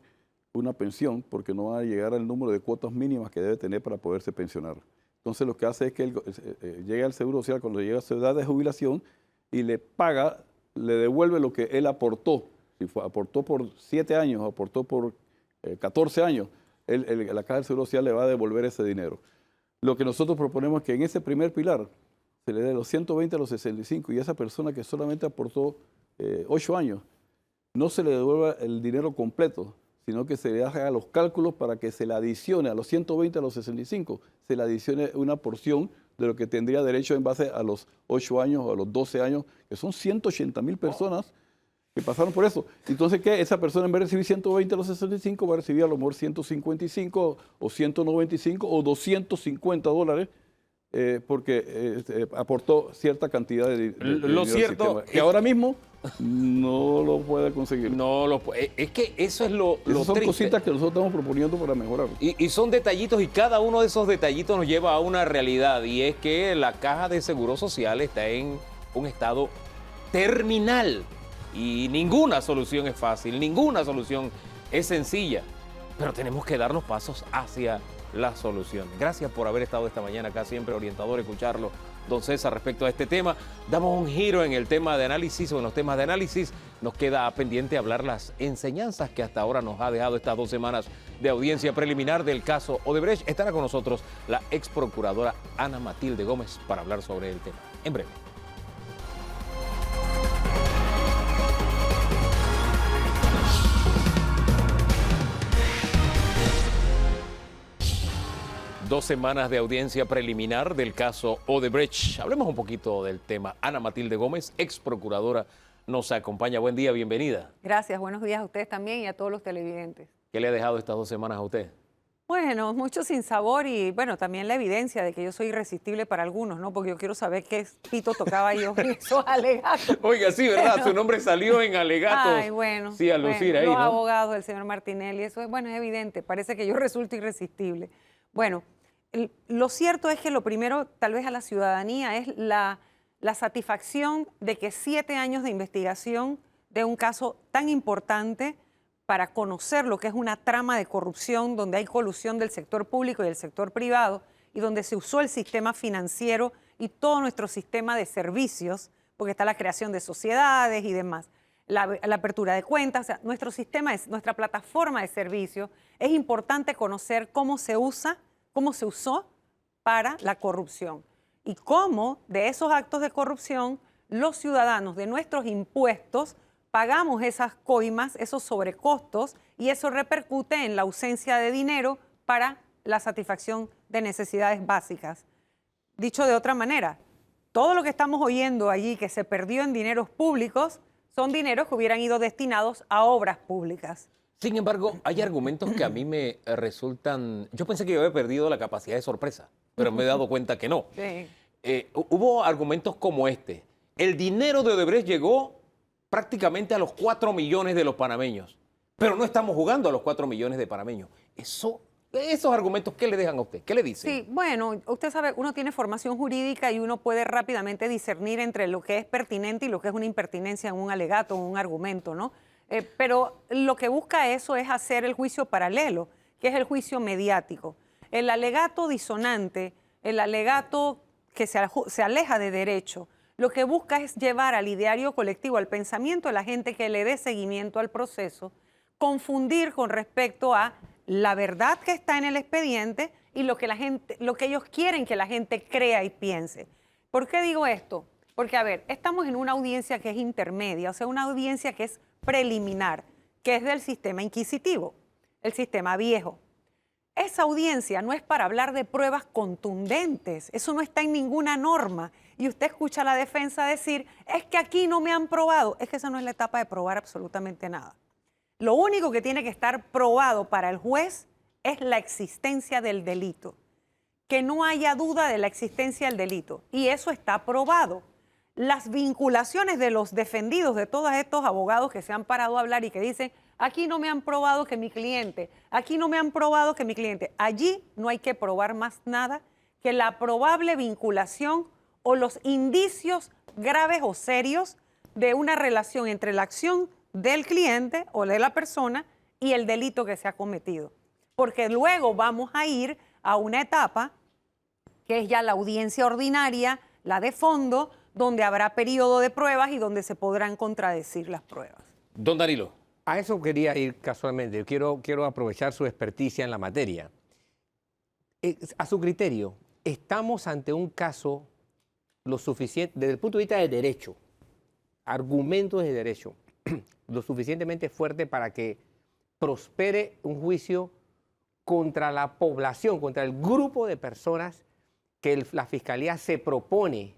S8: una pensión porque no van a llegar al número de cuotas mínimas que debe tener para poderse pensionar. Entonces lo que hace es que llega al Seguro Social cuando llega a su edad de jubilación y le paga, le devuelve lo que él aportó. Si aportó por 7 años, aportó por 14 años, la Caja del Seguro Social le va a devolver ese dinero. Lo que nosotros proponemos es que en ese primer pilar se le dé los 120 a los 65 y a esa persona que solamente aportó 8 años, no se le devuelva el dinero completo, sino que se le haga los cálculos para que se le adicione a los 120 a los 65, se le adicione una porción de lo que tendría derecho en base a los 8 años o a los 12 años, que son 180.000 personas que pasaron por eso. Entonces, ¿qué? Esa persona en vez de recibir 120 a los 65 va a recibir a lo mejor 155 o 195 o $250 porque aportó cierta cantidad de dinero
S2: Lo
S8: al
S2: cierto
S8: sistema,
S2: es
S8: que ahora mismo no lo puede conseguir.
S2: Es que eso es lo
S8: Esas son
S2: triste.
S8: cositas que nosotros estamos proponiendo para mejorar.
S2: Y son detallitos y cada uno de esos detallitos nos lleva a una realidad y es que la Caja de Seguro Social está en un estado terminal y ninguna solución es fácil, ninguna solución es sencilla, pero tenemos que dar los pasos hacia la solución. Gracias por haber estado esta mañana acá, siempre orientador escucharlo, don César, respecto a este tema. Damos un giro en el tema de análisis o en los temas de análisis. Nos queda pendiente hablar las enseñanzas que hasta ahora nos ha dejado estas 2 semanas de audiencia preliminar del caso Odebrecht. Estará con nosotros la ex procuradora Ana Matilde Gómez para hablar sobre el tema. En breve. 2 semanas de audiencia preliminar del caso Odebrecht. Hablemos un poquito del tema. Ana Matilde Gómez, ex procuradora, nos acompaña. Buen día, bienvenida.
S9: Gracias, buenos días a ustedes también y a todos los televidentes.
S2: ¿Qué le ha dejado estas 2 semanas a usted?
S9: Bueno, mucho sinsabor y bueno, también la evidencia de que yo soy irresistible para algunos, ¿no? Porque yo quiero saber qué pito tocaba yo en esos alegatos.
S2: Oiga, sí, ¿verdad? Su nombre salió en alegatos.
S9: Ay, bueno.
S2: Sí, a lucir
S9: bueno,
S2: ahí,
S9: los
S2: ¿no?
S9: abogados del señor Martinelli, eso es, bueno, es evidente, parece que yo resulto irresistible. Bueno, lo cierto es que lo primero, tal vez a la ciudadanía, es la satisfacción de que 7 años de investigación de un caso tan importante para conocer lo que es una trama de corrupción donde hay colusión del sector público y del sector privado y donde se usó el sistema financiero y todo nuestro sistema de servicios, porque está la creación de sociedades y demás, la apertura de cuentas, o sea, nuestro sistema, nuestra plataforma de servicios, es importante conocer cómo se usa, cómo se usó para la corrupción y cómo de esos actos de corrupción los ciudadanos de nuestros impuestos pagamos esas coimas, esos sobrecostos, y eso repercute en la ausencia de dinero para la satisfacción de necesidades básicas. Dicho de otra manera, todo lo que estamos oyendo allí que se perdió en dineros públicos son dineros que hubieran ido destinados a obras públicas.
S2: Sin embargo, hay argumentos que a mí me resultan... Yo pensé que yo había perdido la capacidad de sorpresa, pero me he dado cuenta que no.
S9: Sí.
S2: Hubo argumentos como este. El dinero de Odebrecht llegó prácticamente a los 4 millones de los panameños, pero no estamos jugando a los 4 millones de panameños. Esos argumentos, ¿qué le dejan a usted? ¿Qué le dicen?
S9: Sí, bueno, usted sabe, uno tiene formación jurídica y uno puede rápidamente discernir entre lo que es pertinente y lo que es una impertinencia en un alegato, en un argumento, ¿no? Pero lo que busca eso es hacer el juicio paralelo, que es el juicio mediático. El alegato disonante, el alegato que se aleja de derecho, lo que busca es llevar al ideario colectivo, al pensamiento de la gente que le dé seguimiento al proceso, confundir con respecto a la verdad que está en el expediente y lo que ellos quieren que la gente crea y piense. ¿Por qué digo esto? Porque, a ver, estamos en una audiencia que es intermedia, o sea, una audiencia que es preliminar, que es del sistema inquisitivo, el sistema viejo. Esa audiencia no es para hablar de pruebas contundentes, eso no está en ninguna norma. Y usted escucha a la defensa decir, es que aquí no me han probado. Es que esa no es la etapa de probar absolutamente nada. Lo único que tiene que estar probado para el juez es la existencia del delito. Que no haya duda de la existencia del delito. Y eso está probado. Las vinculaciones de los defendidos, de todos estos abogados que se han parado a hablar y que dicen, aquí no me han probado que mi cliente, aquí no me han probado que mi cliente. Allí no hay que probar más nada que la probable vinculación o los indicios graves o serios de una relación entre la acción del cliente o de la persona y el delito que se ha cometido. Porque luego vamos a ir a una etapa que es ya la audiencia ordinaria, la de fondo, donde habrá periodo de pruebas y donde se podrán contradecir las pruebas.
S2: Don Danilo.
S3: A eso quería ir casualmente. Quiero aprovechar su experticia en la materia. A su criterio, ¿estamos ante un caso lo suficiente, desde el punto de vista de derecho, argumentos de derecho, lo suficientemente fuerte para que prospere un juicio contra la población, contra el grupo de personas que la Fiscalía se propone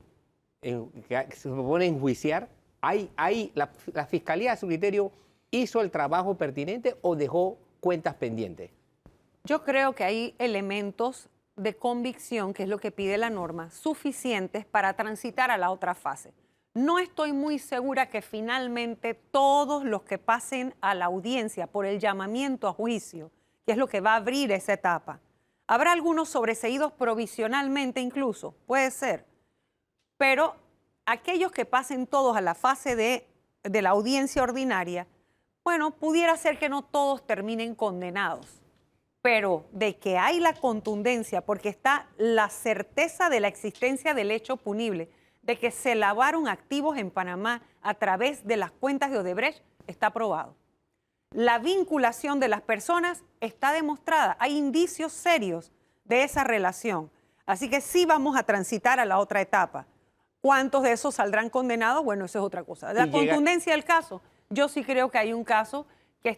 S3: enjuiciar? ¿La Fiscalía, a su criterio, hizo el trabajo pertinente o dejó cuentas pendientes?
S9: Yo creo que hay elementos de convicción, que es lo que pide la norma, suficientes para transitar a la otra fase. No estoy muy segura que finalmente todos los que pasen a la audiencia por el llamamiento a juicio, que es lo que va a abrir esa etapa, habrá algunos sobreseídos provisionalmente incluso, puede ser, pero aquellos que pasen todos a la fase de la audiencia ordinaria, bueno, pudiera ser que no todos terminen condenados, pero de que hay la contundencia, porque está la certeza de la existencia del hecho punible, de que se lavaron activos en Panamá a través de las cuentas de Odebrecht, está probado. La vinculación de las personas está demostrada, hay indicios serios de esa relación. Así que sí vamos a transitar a la otra etapa. ¿Cuántos de esos saldrán condenados? Bueno, eso es otra cosa. La contundencia del caso, yo sí creo que hay un caso que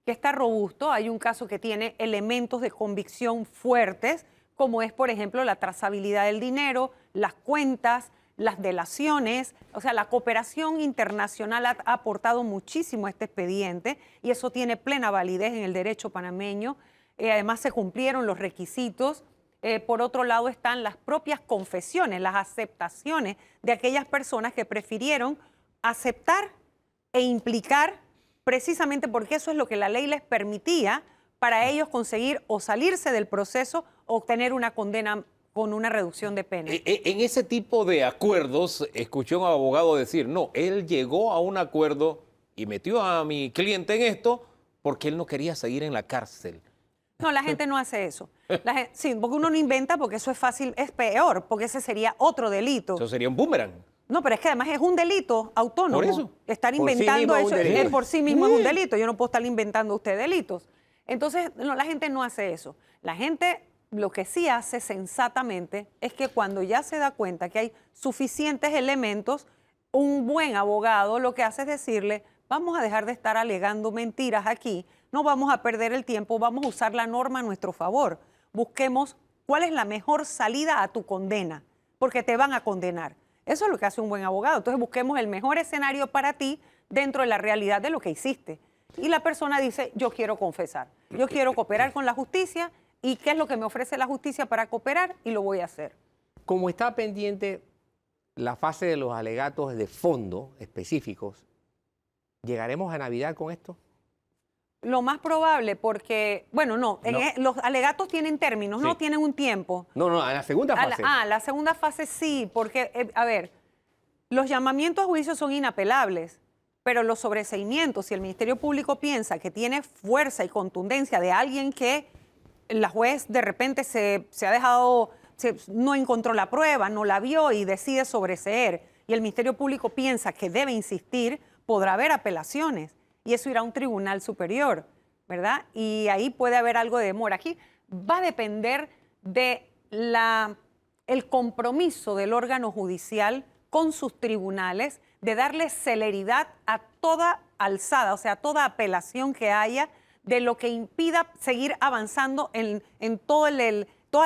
S9: que está robusto. Hay un caso que tiene elementos de convicción fuertes, como es, por ejemplo, la trazabilidad del dinero, las cuentas, las delaciones. O sea, la cooperación internacional ha aportado muchísimo a este expediente y eso tiene plena validez en el derecho panameño. Además, se cumplieron los requisitos. Por otro lado, están las propias confesiones, las aceptaciones de aquellas personas que prefirieron aceptar e implicar, precisamente porque eso es lo que la ley les permitía para ellos conseguir o salirse del proceso o obtener una condena con una reducción de pena.
S2: En ese tipo de acuerdos, escuché a un abogado decir, no, él llegó a un acuerdo y metió a mi cliente en esto porque él no quería seguir en la cárcel.
S9: No, la gente no hace eso. Sí, porque uno no inventa, porque eso es fácil, es peor, porque ese sería otro delito.
S2: Eso sería un boomerang.
S9: No, pero es que además es un delito autónomo.
S2: Por eso.
S9: Estar
S3: Por sí
S9: inventando
S3: mismo es un
S9: eso
S3: delito.
S9: por sí mismo es un delito. Yo no puedo estar inventando a usted delitos. Entonces, no, la gente no hace eso. La gente lo que sí hace sensatamente es que cuando ya se da cuenta que hay suficientes elementos, un buen abogado lo que hace es decirle, vamos a dejar de estar alegando mentiras aquí, no vamos a perder el tiempo, vamos a usar la norma a nuestro favor. Busquemos cuál es la mejor salida a tu condena, porque te van a condenar. Eso es lo que hace un buen abogado. Entonces busquemos el mejor escenario para ti dentro de la realidad de lo que hiciste. Y la persona dice, yo quiero confesar, yo quiero cooperar con la justicia y qué es lo que me ofrece la justicia para cooperar y lo voy a hacer.
S3: Como está pendiente la fase de los alegatos de fondo específicos, ¿llegaremos a Navidad con esto?
S9: Lo más probable porque, bueno, no. Los alegatos tienen términos,
S3: Sí.
S9: no tienen un tiempo.
S3: No, a la segunda fase.
S9: La segunda fase sí, porque, a ver, los llamamientos a juicio son inapelables, pero los sobreseimientos, si el Ministerio Público piensa que tiene fuerza y contundencia de alguien que la juez de repente se ha dejado, no encontró la prueba, no la vio y decide sobreseer, y el Ministerio Público piensa que debe insistir, podrá haber apelaciones. Y eso irá a un tribunal superior, ¿verdad? Y ahí puede haber algo de demora. Aquí va a depender de el compromiso del órgano judicial con sus tribunales de darle celeridad a toda alzada, o sea, a toda apelación que haya, de lo que impida seguir avanzando en toda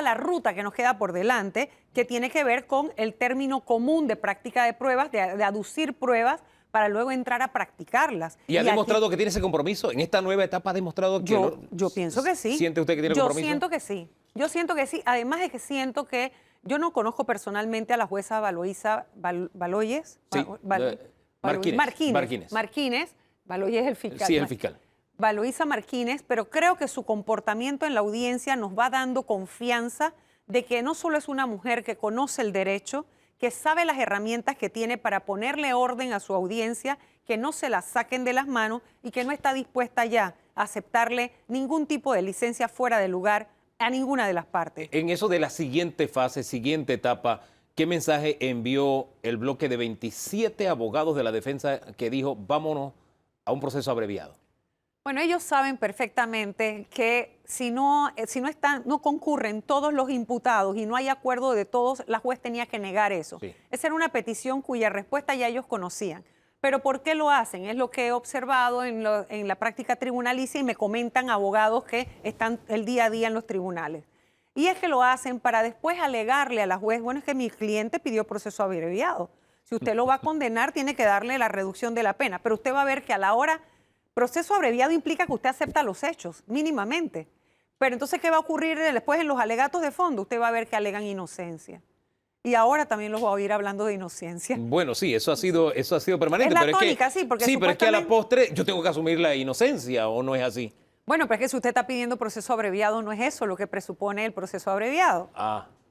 S9: la ruta que nos queda por delante, que tiene que ver con el término común de práctica de pruebas, de aducir pruebas, para luego entrar a practicarlas.
S2: ¿Y ha demostrado que tiene ese compromiso? ¿En esta nueva etapa ha demostrado que
S9: yo pienso que sí.
S2: ¿Siente usted que tiene compromiso?
S9: Yo siento que sí. Yo siento que sí. Además de que siento que yo no conozco personalmente a la jueza Valoisa Baloyes.
S2: Sí, Marquínez.
S9: Marquínez. Baloyes es el fiscal.
S2: Sí, el fiscal.
S9: Valoisa Marquínez, pero creo que su comportamiento en la audiencia nos va dando confianza de que no solo es una mujer que conoce el derecho, que sabe las herramientas que tiene para ponerle orden a su audiencia, que no se la saquen de las manos y que no está dispuesta ya a aceptarle ningún tipo de licencia fuera de lugar a ninguna de las partes.
S2: En eso de la siguiente fase, siguiente etapa, ¿qué mensaje envió el bloque de 27 abogados de la defensa que dijo, vámonos a un proceso abreviado?
S9: Bueno, ellos saben perfectamente que si no concurren todos los imputados y no hay acuerdo de todos, la juez tenía que negar eso.
S2: Sí.
S9: Esa era una petición cuya respuesta ya ellos conocían. Pero ¿por qué lo hacen? Es lo que he observado en la práctica tribunalicia y me comentan abogados que están el día a día en los tribunales. Y es que lo hacen para después alegarle a la juez, bueno, es que mi cliente pidió proceso abreviado. Si usted lo va a condenar, tiene que darle la reducción de la pena. Pero usted va a ver que a la hora... Proceso abreviado implica que usted acepta los hechos, mínimamente. Pero entonces, ¿qué va a ocurrir después en los alegatos de fondo? Usted va a ver que alegan inocencia. Y ahora también los voy a oír hablando de inocencia.
S2: Bueno, sí, eso ha sido permanente.
S9: Es la tónica, sí, porque
S2: pero es que a la postre yo tengo que asumir la inocencia, ¿o no es así?
S9: Bueno, pero es que si usted está pidiendo proceso abreviado, no es eso lo que presupone el proceso abreviado.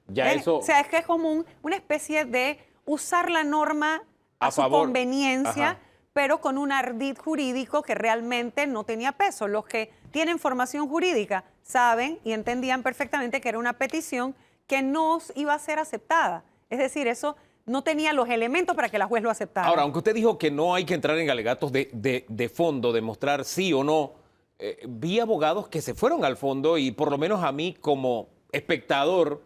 S2: Ya eso...
S9: O sea, es que es como una especie de usar la norma a su
S2: favor.
S9: conveniencia,
S2: Ajá.
S9: pero con un ardid jurídico que realmente no tenía peso. Los que tienen formación jurídica saben y entendían perfectamente que era una petición que no iba a ser aceptada. Es decir, eso no tenía los elementos para que la juez lo aceptara.
S2: Ahora, aunque usted dijo que no hay que entrar en alegatos de fondo, demostrar sí o no, vi abogados que se fueron al fondo y por lo menos a mí como espectador,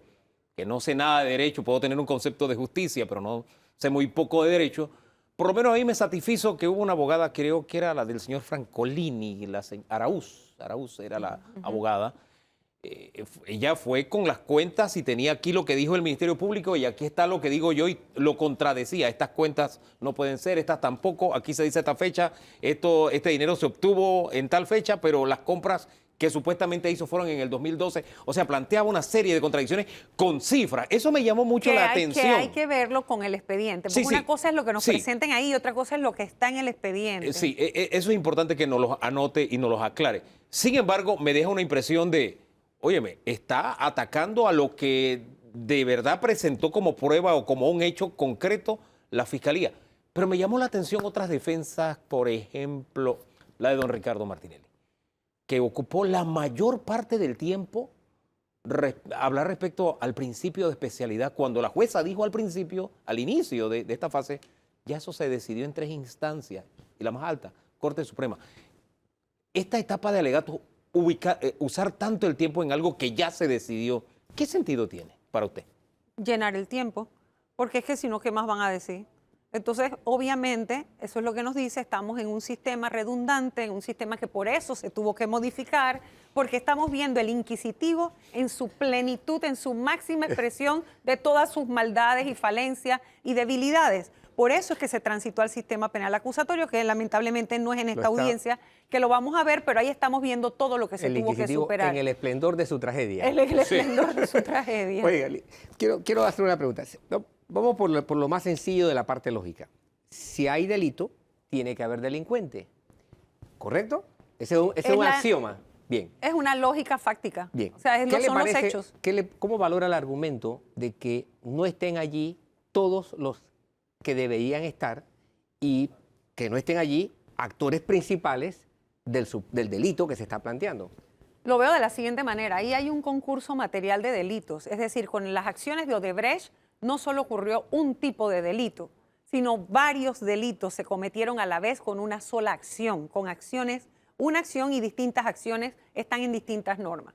S2: que no sé nada de derecho, puedo tener un concepto de justicia, pero no sé muy poco de derecho, por lo menos a mí me satisfizo que hubo una abogada, creo que era la del señor Francolini, Araúz era la abogada. Ella fue con las cuentas y tenía aquí lo que dijo el Ministerio Público y aquí está lo que digo yo y lo contradecía. Estas cuentas no pueden ser, estas tampoco, aquí se dice esta fecha, este dinero se obtuvo en tal fecha, pero las compras que supuestamente hizo fueron en el 2012. O sea, planteaba una serie de contradicciones con cifras. Eso me llamó mucho la atención.
S9: Que hay que verlo con el expediente. Porque una cosa es lo que nos presenten ahí y otra cosa es lo que está en el expediente.
S2: Sí, eso es importante que nos los anote y nos los aclare. Sin embargo, me deja una impresión de, óyeme, está atacando a lo que de verdad presentó como prueba o como un hecho concreto la Fiscalía. Pero me llamó la atención otras defensas, por ejemplo, la de don Ricardo Martinelli, que ocupó la mayor parte del tiempo hablar respecto al principio de especialidad, cuando la jueza dijo al principio, al inicio de esta fase, ya eso se decidió en 3 instancias, y la más alta, Corte Suprema. Esta etapa de alegato, usar tanto el tiempo en algo que ya se decidió, ¿qué sentido tiene para usted?
S9: Llenar el tiempo, porque es que si no, ¿qué más van a decir? Entonces, obviamente, eso es lo que nos dice, estamos en un sistema redundante, en un sistema que por eso se tuvo que modificar, porque estamos viendo el inquisitivo en su plenitud, en su máxima expresión de todas sus maldades y falencias y debilidades. Por eso es que se transitó al sistema penal acusatorio, que lamentablemente no es en esta audiencia que lo vamos a ver, pero ahí estamos viendo todo lo que se tuvo que superar.
S3: En el esplendor de su tragedia.
S9: El esplendor de su tragedia.
S3: Oiga, quiero hacer una pregunta. Vamos por lo más sencillo de la parte lógica. Si hay delito, tiene que haber delincuente. ¿Correcto? Ese es un axioma. Bien.
S9: Es una lógica fáctica.
S3: Bien.
S9: O sea, son los hechos.
S3: ¿Cómo valora el argumento de que no estén allí todos los que deberían estar y que no estén allí actores principales del delito que se está planteando?
S9: Lo veo de la siguiente manera. Ahí hay un concurso material de delitos. Es decir, con las acciones de Odebrecht no solo ocurrió un tipo de delito, sino varios delitos se cometieron a la vez con una sola acción, con acciones, una acción y distintas acciones están en distintas normas.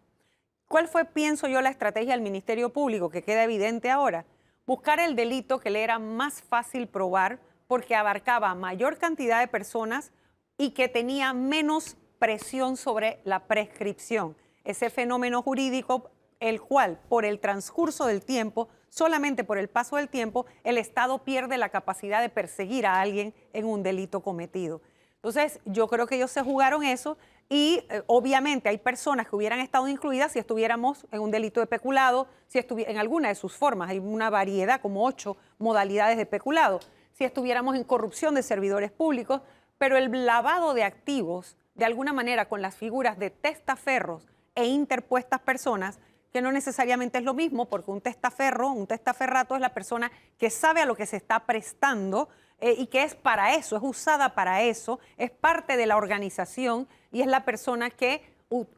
S9: ¿Cuál fue, pienso yo, la estrategia del Ministerio Público, que queda evidente ahora? Buscar el delito que le era más fácil probar porque abarcaba mayor cantidad de personas y que tenía menos presión sobre la prescripción. Ese fenómeno jurídico, el cual, por el transcurso del tiempo, solamente por el paso del tiempo, el Estado pierde la capacidad de perseguir a alguien en un delito cometido. Entonces, yo creo que ellos se jugaron eso y obviamente hay personas que hubieran estado incluidas si estuviéramos en un delito de peculado, si en alguna de sus formas, hay una variedad, como 8 modalidades de peculado, si estuviéramos en corrupción de servidores públicos, pero el lavado de activos, de alguna manera con las figuras de testaferros e interpuestas personas, que no necesariamente es lo mismo, porque un testaferro, un testaferrato es la persona que sabe a lo que se está prestando y que es para eso, es usada para eso, es parte de la organización y es la persona que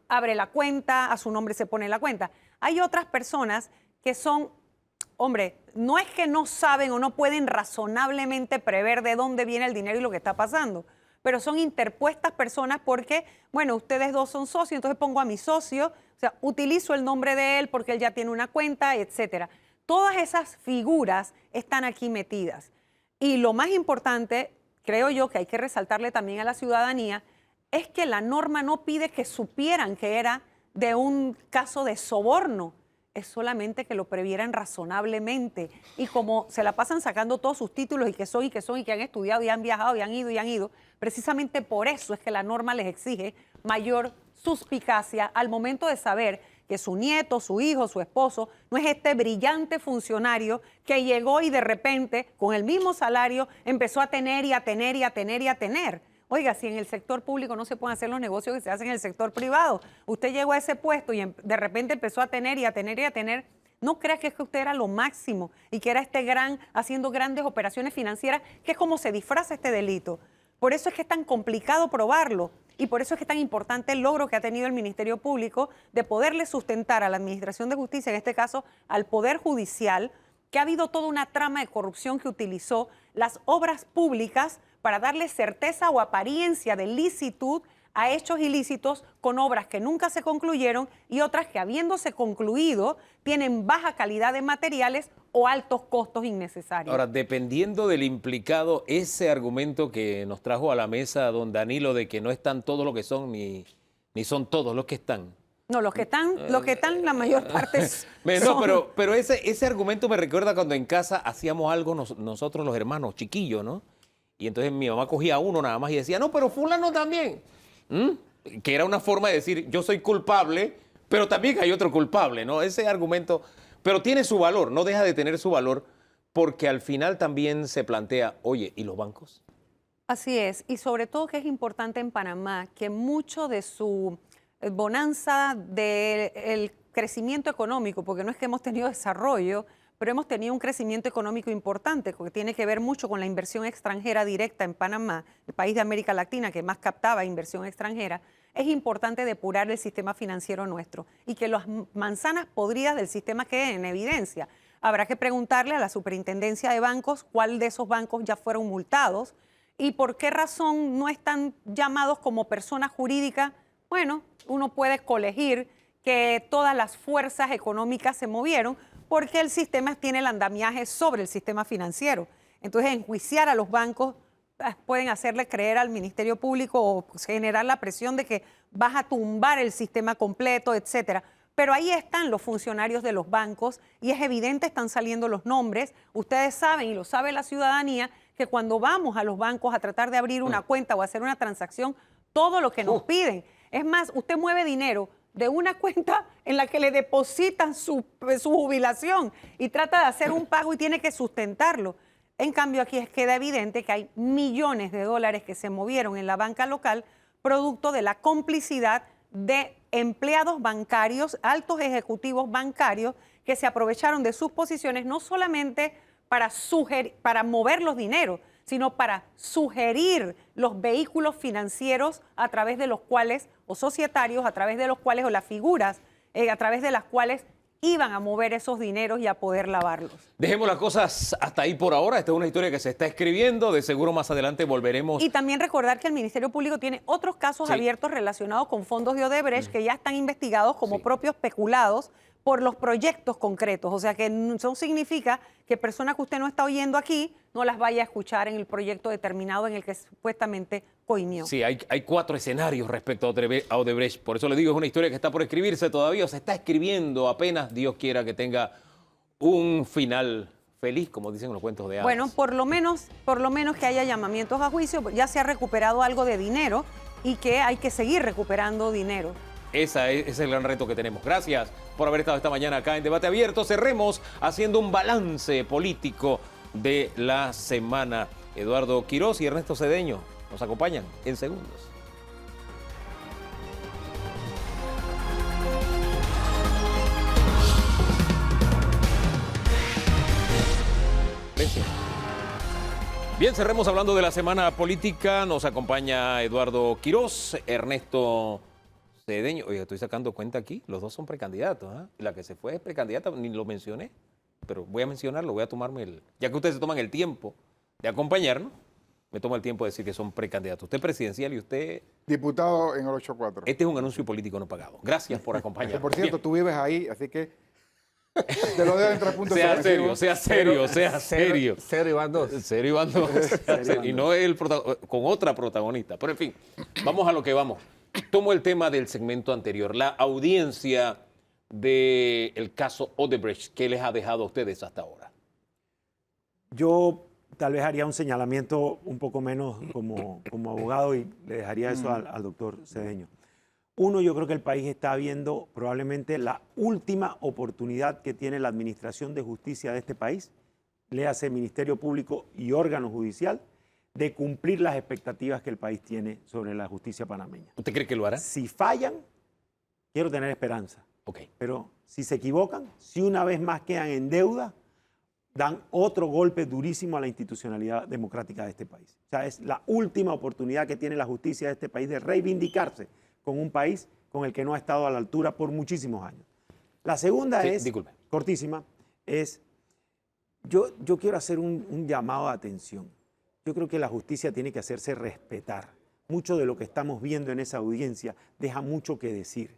S9: abre la cuenta, a su nombre se pone la cuenta. Hay otras personas que son, hombre, no es que no saben o no pueden razonablemente prever de dónde viene el dinero y lo que está pasando, pero son interpuestas personas porque, bueno, ustedes dos son socios, entonces pongo a mi socio, o sea, utilizo el nombre de él porque él ya tiene una cuenta, etcétera. Todas esas figuras están aquí metidas. Y lo más importante, creo yo, que hay que resaltarle también a la ciudadanía, es que la norma no pide que supieran que era de un caso de soborno, es solamente que lo previeran razonablemente. Y como se la pasan sacando todos sus títulos y que son, y que son, y que han estudiado, y han viajado, y han ido, precisamente por eso es que la norma les exige mayor suspicacia al momento de saber que su nieto, su hijo, su esposo, no es este brillante funcionario que llegó y de repente, con el mismo salario, empezó a tener y a tener y a tener y a tener. Oiga, si en el sector público no se pueden hacer los negocios que se hacen en el sector privado, usted llegó a ese puesto y de repente empezó a tener y a tener y a tener, no crea que es que usted era lo máximo y que era haciendo grandes operaciones financieras, que es como se disfraza este delito. Por eso es que es tan complicado probarlo y por eso es que es tan importante el logro que ha tenido el Ministerio Público de poderle sustentar a la Administración de Justicia, en este caso al Poder Judicial, que ha habido toda una trama de corrupción que utilizó las obras públicas para darle certeza o apariencia de licitud a hechos ilícitos con obras que nunca se concluyeron y otras que, habiéndose concluido, tienen baja calidad de materiales o altos costos innecesarios.
S2: Ahora, dependiendo del implicado, ese argumento que nos trajo a la mesa don Danilo de que no están todos los que son ni son todos los que están.
S9: No, los que están, la mayor parte
S2: No,
S9: son...
S2: pero ese argumento me recuerda cuando en casa hacíamos algo nosotros los hermanos chiquillos, ¿no? Y entonces mi mamá cogía a uno nada más y decía, no, pero fulano también. Que era una forma de decir, yo soy culpable, pero también hay otro culpable, ¿no? Ese argumento, pero tiene su valor, no deja de tener su valor, porque al final también se plantea, oye, ¿y los bancos?
S9: Así es, y sobre todo que es importante en Panamá que mucho de su bonanza del crecimiento económico, porque no es que hemos tenido desarrollo, pero hemos tenido un crecimiento económico importante, que tiene que ver mucho con la inversión extranjera directa en Panamá, el país de América Latina que más captaba inversión extranjera. Es importante depurar el sistema financiero nuestro y que las manzanas podridas del sistema queden en evidencia. Habrá que preguntarle a la Superintendencia de Bancos cuál de esos bancos ya fueron multados y por qué razón no están llamados como personas jurídicas. Bueno, uno puede colegir que todas las fuerzas económicas se movieron porque el sistema tiene el andamiaje sobre el sistema financiero. Entonces, enjuiciar a los bancos pueden hacerle creer al Ministerio Público o generar la presión de que vas a tumbar el sistema completo, etcétera. Pero ahí están los funcionarios de los bancos y es evidente, están saliendo los nombres. Ustedes saben, y lo sabe la ciudadanía, que cuando vamos a los bancos a tratar de abrir una cuenta o hacer una transacción, todo lo que nos piden. Es más, usted mueve dinero de una cuenta en la que le depositan su jubilación y trata de hacer un pago y tiene que sustentarlo. En cambio, aquí queda evidente que hay millones de dólares que se movieron en la banca local producto de la complicidad de empleados bancarios, altos ejecutivos bancarios que se aprovecharon de sus posiciones no solamente para mover los dineros, sino para sugerir los vehículos financieros a través de los cuales, o societarios, a través de los cuales, o las figuras, a través de las cuales iban a mover esos dineros y a poder lavarlos.
S2: Dejemos las cosas hasta ahí por ahora. Esta es una historia que se está escribiendo. De seguro más adelante volveremos.
S9: Y también recordar que el Ministerio Público tiene otros casos abiertos relacionados con fondos de Odebrecht que ya están investigados como propios peculados por los proyectos concretos. O sea que eso significa que personas que usted no está oyendo aquí no las vaya a escuchar en el proyecto determinado en el que supuestamente coimió.
S2: Sí, hay 4 escenarios respecto a Odebrecht. Por eso le digo, es una historia que está por escribirse todavía, o se está escribiendo apenas. Dios quiera que tenga un final feliz, como dicen los cuentos de hadas.
S9: Bueno, por lo menos que haya llamamientos a juicio, ya se ha recuperado algo de dinero y que hay que seguir recuperando dinero.
S2: Ese es el gran reto que tenemos. Gracias por haber estado esta mañana acá en Debate Abierto. Cerremos haciendo un balance político de la semana. Eduardo Quiroz y Ernesto Cedeño nos acompañan en segundos. Bien, cerremos hablando de la semana política. Nos acompaña Eduardo Quiroz, Ernesto Cedeño. Oiga, estoy sacando cuenta aquí, los dos son precandidatos. La que se fue es precandidata, ni lo mencioné, pero voy a mencionarlo, voy a tomarme ya que ustedes se toman el tiempo de acompañarnos, me tomo el tiempo de decir que son precandidatos. Usted presidencial y usted...
S10: Diputado en el 8-4.
S2: Este es un anuncio político no pagado. Gracias por acompañarnos.
S10: Por cierto,
S2: Bien.
S10: tú vives ahí, así que te lo debo entrar punto.
S2: Sea serio, sea serio, sea serio.
S3: Cero y van dos.
S2: Cero y van dos. Y no es con otra protagonista. Pero en fin, vamos a lo que vamos. Tomo el tema del segmento anterior, la audiencia del caso Odebrecht. ¿Qué les ha dejado a ustedes hasta ahora?
S11: Yo tal vez haría un señalamiento un poco menos como abogado y le dejaría eso al doctor Cedeño. Uno, yo creo que el país está viendo probablemente la última oportunidad que tiene la Administración de Justicia de este país, léase Ministerio Público y órgano judicial, de cumplir las expectativas que el país tiene sobre la justicia panameña.
S2: ¿Usted cree que lo hará?
S11: Si fallan, quiero tener esperanza.
S2: Okay.
S11: Pero si se equivocan, si una vez más quedan en deuda, dan otro golpe durísimo a la institucionalidad democrática de este país. O sea, es la última oportunidad que tiene la justicia de este país de reivindicarse con un país con el que no ha estado a la altura por muchísimos años. La segunda
S2: disculpe.
S11: cortísima, es, yo quiero hacer un llamado de atención. Yo creo que la justicia tiene que hacerse respetar. mucho de lo que estamos viendo en esa audiencia deja mucho que decir.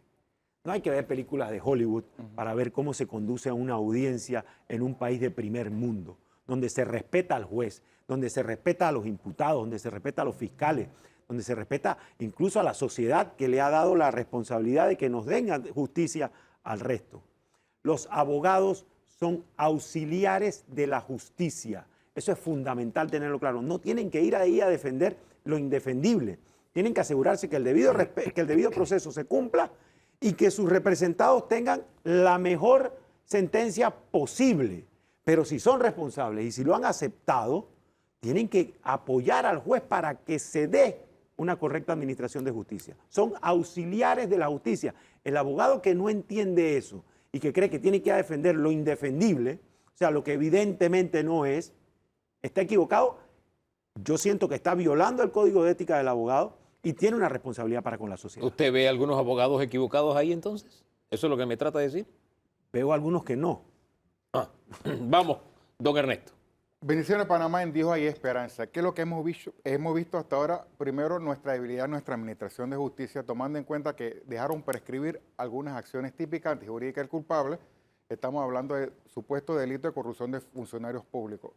S11: No hay que ver películas de Hollywood para ver cómo se conduce a una audiencia en un país de primer mundo, donde se respeta al juez, donde se respeta a los imputados, donde se respeta a los fiscales, donde se respeta incluso a la sociedad que le ha dado la responsabilidad de que nos den justicia al resto. Los abogados son auxiliares de la justicia. Eso es fundamental tenerlo claro. No tienen que ir ahí a defender lo indefendible. Tienen que asegurarse que el debido proceso se cumpla y que sus representados tengan la mejor sentencia posible. Pero si son responsables y si lo han aceptado, tienen que apoyar al juez para que se dé una correcta administración de justicia. Son auxiliares de la justicia. El abogado que no entiende eso y que cree que tiene que defender lo indefendible, o sea, lo que evidentemente no es, está equivocado. Yo siento que está violando el código de ética del abogado y tiene una responsabilidad para con la sociedad.
S2: ¿Usted ve algunos abogados equivocados ahí entonces? ¿Eso es lo que me trata de decir?
S11: Veo algunos que no.
S2: Vamos, don Ernesto.
S10: Bendiciones Panamá, en Dios hay esperanza. ¿Qué es lo que hemos visto hasta ahora? Primero, nuestra debilidad en nuestra administración de justicia, tomando en cuenta que dejaron prescribir algunas acciones típicas antijurídicas del culpable. Estamos hablando de supuesto delito de corrupción de funcionarios públicos.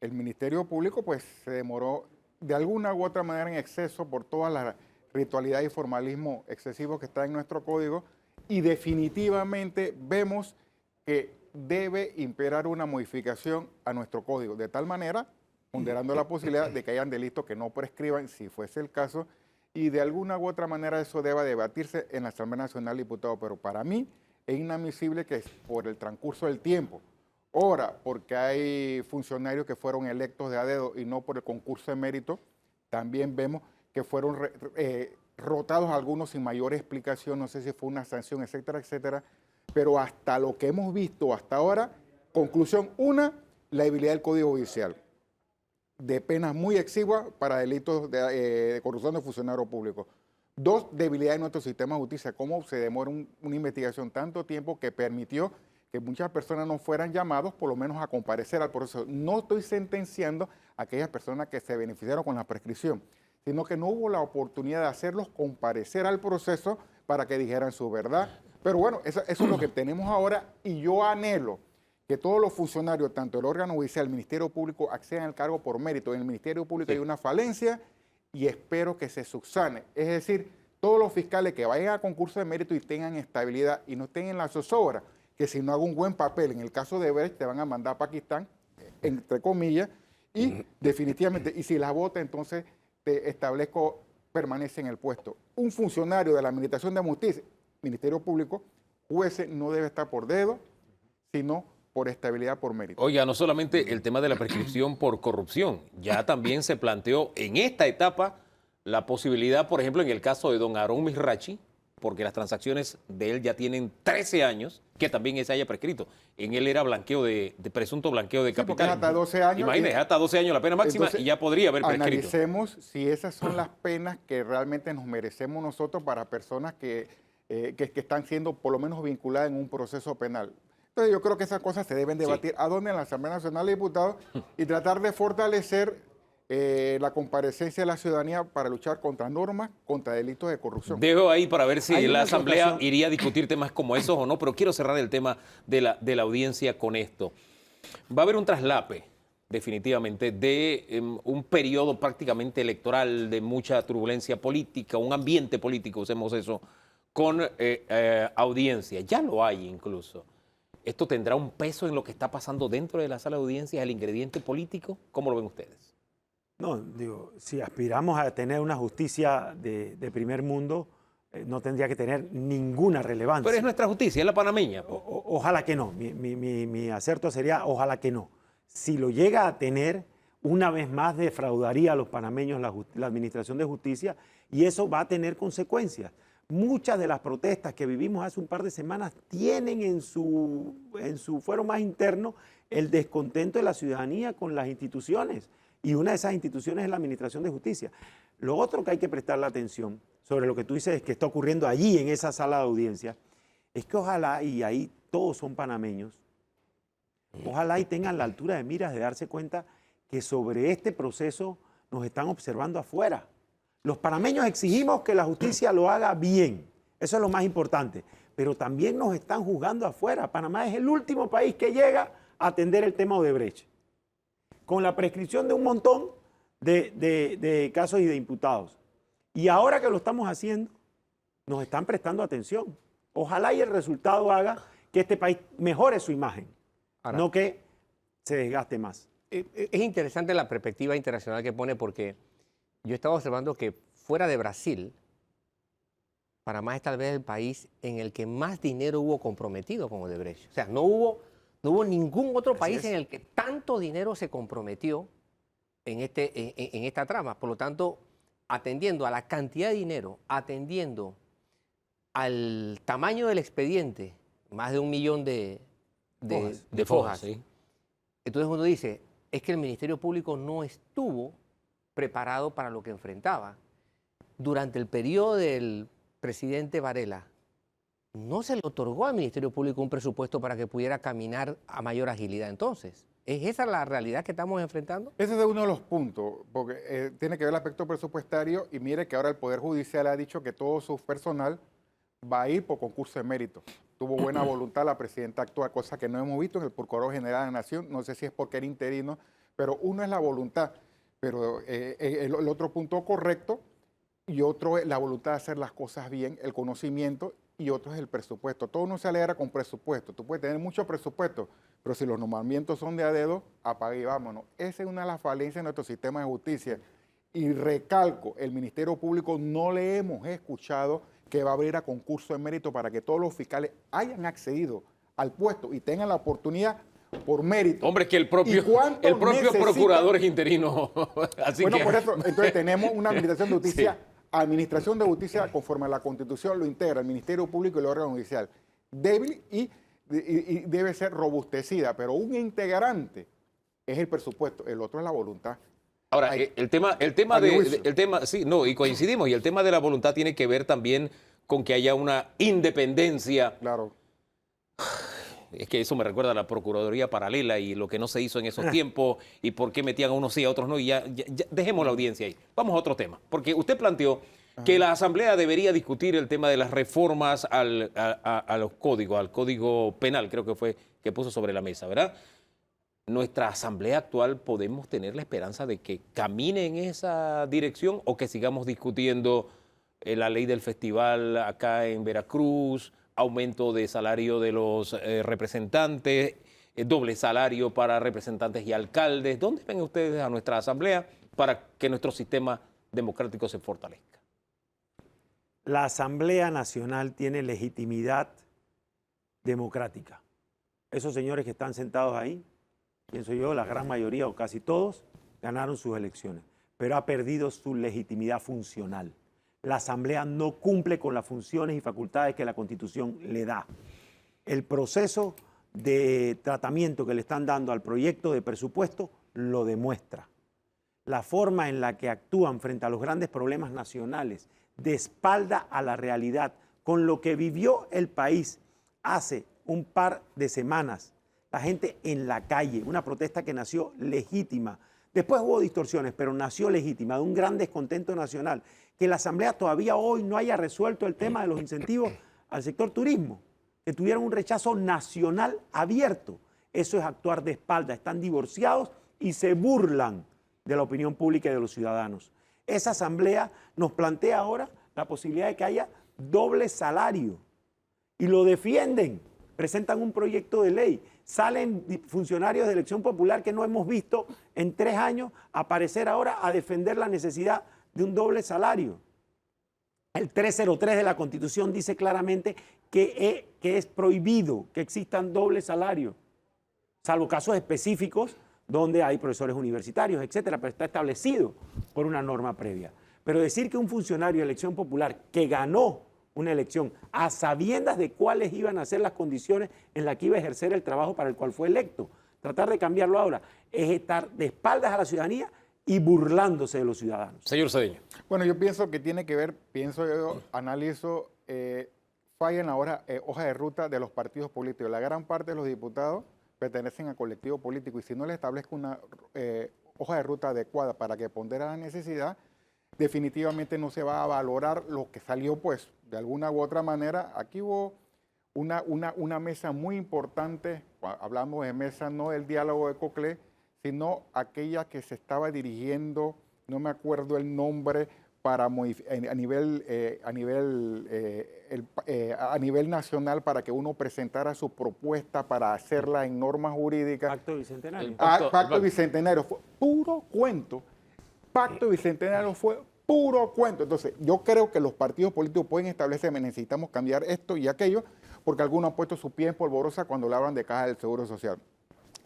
S10: El Ministerio Público pues se demoró de alguna u otra manera en exceso por toda la ritualidad y formalismo excesivo que está en nuestro código, y definitivamente vemos que debe imperar una modificación a nuestro código, de tal manera, ponderando la posibilidad de que hayan delitos que no prescriban, si fuese el caso, y de alguna u otra manera eso deba debatirse en la Asamblea Nacional de Diputados. Pero para mí es inadmisible que por el transcurso del tiempo, ahora porque hay funcionarios que fueron electos de a dedo y no por el concurso de mérito, también vemos que fueron rotados algunos sin mayor explicación, no sé si fue una sanción, etcétera, etcétera. Pero hasta lo que hemos visto hasta ahora, conclusión, una, la debilidad del Código Judicial, de penas muy exiguas para delitos de corrupción de funcionarios públicos. Dos, debilidad de nuestro sistema de justicia, cómo se demora una investigación tanto tiempo que permitió que muchas personas no fueran llamados por lo menos a comparecer al proceso. No estoy sentenciando a aquellas personas que se beneficiaron con la prescripción, sino que no hubo la oportunidad de hacerlos comparecer al proceso para que dijeran su verdad. Pero bueno, eso es lo que tenemos ahora, y yo anhelo que todos los funcionarios, tanto el órgano judicial, el Ministerio Público, accedan al cargo por mérito. En el Ministerio Público hay una falencia y espero que se subsane. Es decir, todos los fiscales que vayan a concurso de mérito y tengan estabilidad y no estén en la zozobra, que si no hago un buen papel, en el caso de Brecht, te van a mandar a Pakistán, entre comillas, y definitivamente, y si la vota, entonces te establezco, permanece en el puesto. Un funcionario de la Administración de Justicia, Ministerio Público, jueces, no debe estar por dedo, sino por estabilidad, por mérito.
S2: Oiga, no solamente el tema de la prescripción por corrupción, ya también se planteó en esta etapa la posibilidad, por ejemplo, en el caso de don Aarón Misrachi, porque las transacciones de él ya tienen 13 años, que también se haya prescrito. En él era blanqueo de presunto blanqueo de capital.
S10: Hasta 12 años.
S2: Imagínese, hasta 12 años la pena máxima. Entonces, y ya podría haber prescrito.
S10: Analicemos si esas son las penas que realmente nos merecemos nosotros para personas que están siendo por lo menos vinculadas en un proceso penal. Entonces yo creo que esas cosas se deben debatir a dónde en la Asamblea Nacional de Diputados y tratar de fortalecer la comparecencia de la ciudadanía para luchar contra normas, contra delitos de corrupción.
S2: Dejo ahí para ver si la Asamblea iría a discutir temas como esos o no, pero quiero cerrar el tema de la audiencia con esto. Va a haber un traslape, definitivamente, de un periodo prácticamente electoral, de mucha turbulencia política, un ambiente político, usemos eso, con audiencia. Ya lo hay incluso. ¿Esto tendrá un peso en lo que está pasando dentro de la sala de audiencias, el ingrediente político? ¿Cómo lo ven ustedes?
S11: No, digo, si aspiramos a tener una justicia de primer mundo, no tendría que tener ninguna relevancia.
S2: Pero es nuestra justicia, es la panameña.
S11: Ojalá que no. Mi acerto sería ojalá que no. Si lo llega a tener, una vez más defraudaría a los panameños la administración de justicia, y eso va a tener consecuencias. Muchas de las protestas que vivimos hace un par de semanas tienen en su fuero más interno el descontento de la ciudadanía con las instituciones. Y una de esas instituciones es la Administración de Justicia. Lo otro que hay que prestarle atención sobre lo que tú dices que está ocurriendo allí en esa sala de audiencia, es que ojalá, y ahí todos son panameños, ojalá y tengan la altura de miras de darse cuenta que sobre este proceso nos están observando afuera. Los panameños exigimos que la justicia lo haga bien. Eso es lo más importante. Pero también nos están juzgando afuera. Panamá es el último país que llega a atender el tema Odebrecht, con la prescripción de un montón de casos y de imputados. Y ahora que lo estamos haciendo, nos están prestando atención. Ojalá y el resultado haga que este país mejore su imagen,
S3: Ahora,
S11: no que se desgaste más.
S3: Es interesante la perspectiva internacional que pone, porque yo estaba observando que fuera de Brasil, Panamá es tal vez el país en el que más dinero hubo comprometido con Odebrecht. O sea, no hubo ningún otro país en el que tanto dinero se comprometió en esta trama. Por lo tanto, atendiendo a la cantidad de dinero, atendiendo al tamaño del expediente, más de 1 millón de fojas.
S2: Sí.
S3: Entonces uno dice, es que el Ministerio Público no estuvo preparado para lo que enfrentaba. Durante el periodo del presidente Varela, no se le otorgó al Ministerio Público un presupuesto para que pudiera caminar a mayor agilidad. Entonces, ¿es esa la realidad que estamos enfrentando?
S10: Ese es uno de los puntos, porque tiene que ver el aspecto presupuestario, y mire que ahora el Poder Judicial ha dicho que todo su personal va a ir por concurso de mérito. Tuvo buena voluntad la presidenta actual, cosa que no hemos visto en el Procurador General de la Nación. No sé si es porque era interino, pero uno es la voluntad. Pero el otro punto correcto, y otro es la voluntad de hacer las cosas bien, el conocimiento, y otro es el presupuesto. Todo no se alegra con presupuesto. Tú puedes tener mucho presupuesto, pero si los nombramientos son de a dedo, apague y vámonos. Esa es una de las falencias de nuestro sistema de justicia. Y recalco, el Ministerio Público no le hemos escuchado que va a abrir a concurso de mérito para que todos los fiscales hayan accedido al puesto y tengan la oportunidad por mérito.
S2: Hombre, que el propio procurador es interino. Así
S10: bueno,
S2: que...
S10: por eso, entonces tenemos una administración de justicia, sí. Administración de justicia, conforme a la Constitución lo integra el Ministerio Público y el órgano judicial, débil y debe ser robustecida, pero un integrante es el presupuesto, el otro es la voluntad.
S2: Ahora, sí, no, y coincidimos, y el tema de la voluntad tiene que ver también con que haya una independencia.
S10: Claro.
S2: Es que eso me recuerda a la Procuraduría Paralela y lo que no se hizo en esos tiempos y por qué metían a unos sí, a otros no, y ya dejemos la audiencia ahí. Vamos a otro tema, porque usted planteó que la Asamblea debería discutir el tema de las reformas a los códigos, al Código Penal, creo que fue que puso sobre la mesa, ¿verdad? ¿Nuestra Asamblea actual podemos tener la esperanza de que camine en esa dirección o que sigamos discutiendo la ley del festival acá en Veracruz, aumento de salario de los representantes, doble salario para representantes y alcaldes? ¿Dónde ven ustedes a nuestra Asamblea para que nuestro sistema democrático se fortalezca?
S11: La Asamblea Nacional tiene legitimidad democrática. Esos señores que están sentados ahí, pienso yo, la gran mayoría o casi todos, ganaron sus elecciones, pero ha perdido su legitimidad funcional. La Asamblea no cumple con las funciones y facultades que la Constitución le da. El proceso de tratamiento que le están dando al proyecto de presupuesto lo demuestra. La forma en la que actúan frente a los grandes problemas nacionales, de espalda a la realidad, con lo que vivió el país hace un par de semanas, la gente en la calle, una protesta que nació legítima. Después hubo distorsiones, pero nació legítima, de un gran descontento nacional. Que la Asamblea todavía hoy no haya resuelto el tema de los incentivos al sector turismo, que tuvieron un rechazo nacional abierto. Eso es actuar de espalda. Están divorciados y se burlan de la opinión pública y de los ciudadanos. Esa Asamblea nos plantea ahora la posibilidad de que haya doble salario y lo defienden. Presentan un proyecto de ley. Salen funcionarios de elección popular que no hemos visto en 3 años aparecer ahora a defender la necesidad de un doble salario. El 303 de la Constitución dice claramente que es prohibido que existan doble salario, salvo casos específicos donde hay profesores universitarios, etcétera, pero está establecido por una norma previa. Pero decir que un funcionario de elección popular que ganó una elección a sabiendas de cuáles iban a ser las condiciones en las que iba a ejercer el trabajo para el cual fue electo, tratar de cambiarlo ahora, es estar de espaldas a la ciudadanía y burlándose de los ciudadanos.
S2: Señor Cedeño.
S10: Bueno, yo pienso que tiene que ver, analizo, falla en la hoja de ruta de los partidos políticos. La gran parte de los diputados pertenecen a colectivo político y si no le establezco una hoja de ruta adecuada para que pondere la necesidad, definitivamente no se va a valorar lo que salió, pues, de alguna u otra manera. Aquí hubo una mesa muy importante, hablamos de mesa no del diálogo de Coclé, sino aquella que se estaba dirigiendo, no me acuerdo el nombre, para a nivel nacional, para que uno presentara su propuesta para hacerla en normas jurídicas.
S11: Pacto Bicentenario.
S10: Pacto Bicentenario fue puro cuento. Pacto Bicentenario fue puro cuento. Entonces, yo creo que los partidos políticos pueden establecer, necesitamos cambiar esto y aquello, porque algunos han puesto su pie en polvorosa cuando le hablan de caja del Seguro Social.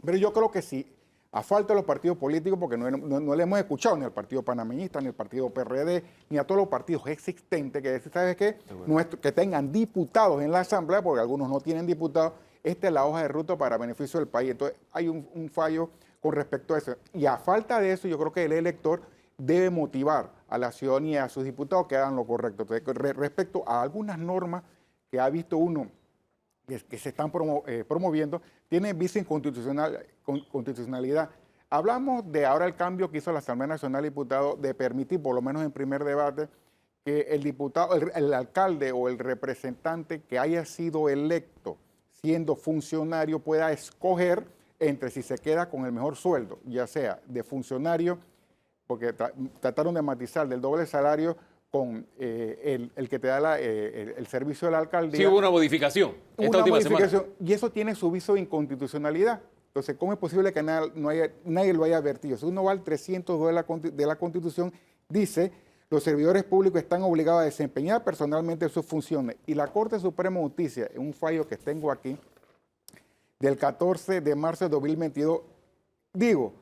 S10: Pero yo creo que sí, a falta de los partidos políticos, porque no le hemos escuchado ni al Partido Panameñista, ni al Partido PRD, ni a todos los partidos existentes, que ¿sabes qué? Que tengan diputados en la Asamblea, porque algunos no tienen diputados. Esta es la hoja de ruta para beneficio del país. Entonces, hay un fallo con respecto a eso. Y a falta de eso, yo creo que el elector debe motivar a la ciudadanía, a sus diputados, que hagan lo correcto. Entonces, respecto a algunas normas que ha visto uno que se están promoviendo, tiene vicio inconstitucionalidad. Hablamos de ahora el cambio que hizo la Asamblea Nacional de Diputados de permitir, por lo menos en primer debate, que el diputado, el alcalde o el representante que haya sido electo siendo funcionario pueda escoger entre si se queda con el mejor sueldo, ya sea de funcionario, porque trataron de matizar del doble salario con el que te da el servicio de la alcaldía.
S2: Sí, hubo una modificación esta última semana.
S10: Y eso tiene su viso de inconstitucionalidad. Entonces, ¿cómo es posible que nadie lo haya advertido? Si uno va al 302 de la Constitución, dice, los servidores públicos están obligados a desempeñar personalmente sus funciones. Y la Corte Suprema de Justicia, en un fallo que tengo aquí, del 14 de marzo de 2022, digo,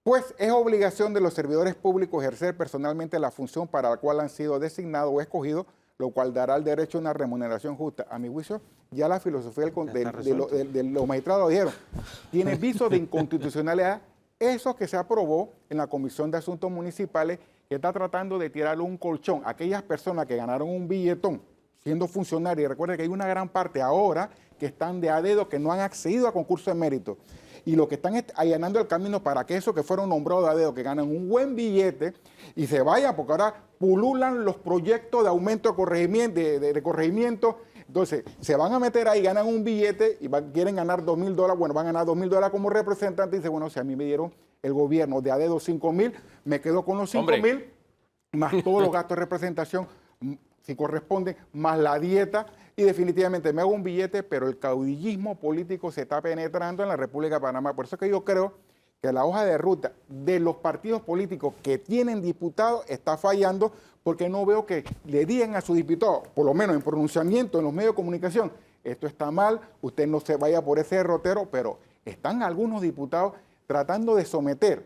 S10: pues es obligación de los servidores públicos ejercer personalmente la función para la cual han sido designados o escogidos, lo cual dará el derecho a una remuneración justa. A mi juicio, ya la filosofía de los magistrados lo dijeron. Tiene viso de inconstitucionalidad eso que se aprobó en la Comisión de Asuntos Municipales, que está tratando de tirarle un colchón a aquellas personas que ganaron un billetón siendo funcionarios. Y recuerden que hay una gran parte ahora que están de a dedo, que no han accedido a concurso de mérito. Y lo que están allanando el camino para que esos que fueron nombrados a dedo, que ganan un buen billete y se vayan, porque ahora pululan los proyectos de aumento de corregimiento, entonces se van a meter ahí, ganan un billete y quieren ganar $2,000, bueno, van a ganar $2,000 como representante y dicen, bueno, si a mí me dieron el gobierno de a dedo 5,000, me quedo con los 5,000, más todos los gastos de representación, si corresponde, más la dieta, y definitivamente me hago un billete, pero el caudillismo político se está penetrando en la República de Panamá. Por eso es que yo creo que la hoja de ruta de los partidos políticos que tienen diputados está fallando, porque no veo que le digan a sus diputados, por lo menos en pronunciamiento en los medios de comunicación, esto está mal, usted no se vaya por ese derrotero, pero están algunos diputados tratando de someter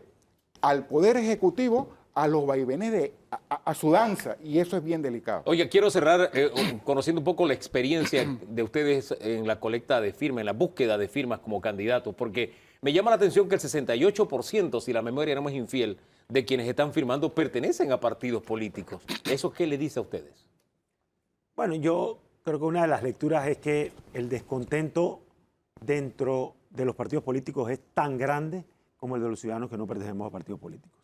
S10: al Poder Ejecutivo a los vaivenes a su danza, y eso es bien delicado.
S2: Oye, quiero cerrar conociendo un poco la experiencia de ustedes en la colecta de firmas, en la búsqueda de firmas como candidatos, porque me llama la atención que el 68%, si la memoria no me es infiel, de quienes están firmando pertenecen a partidos políticos. ¿Eso qué le dice a ustedes?
S11: Bueno, yo creo que una de las lecturas es que el descontento dentro de los partidos políticos es tan grande como el de los ciudadanos que no pertenecemos a partidos políticos.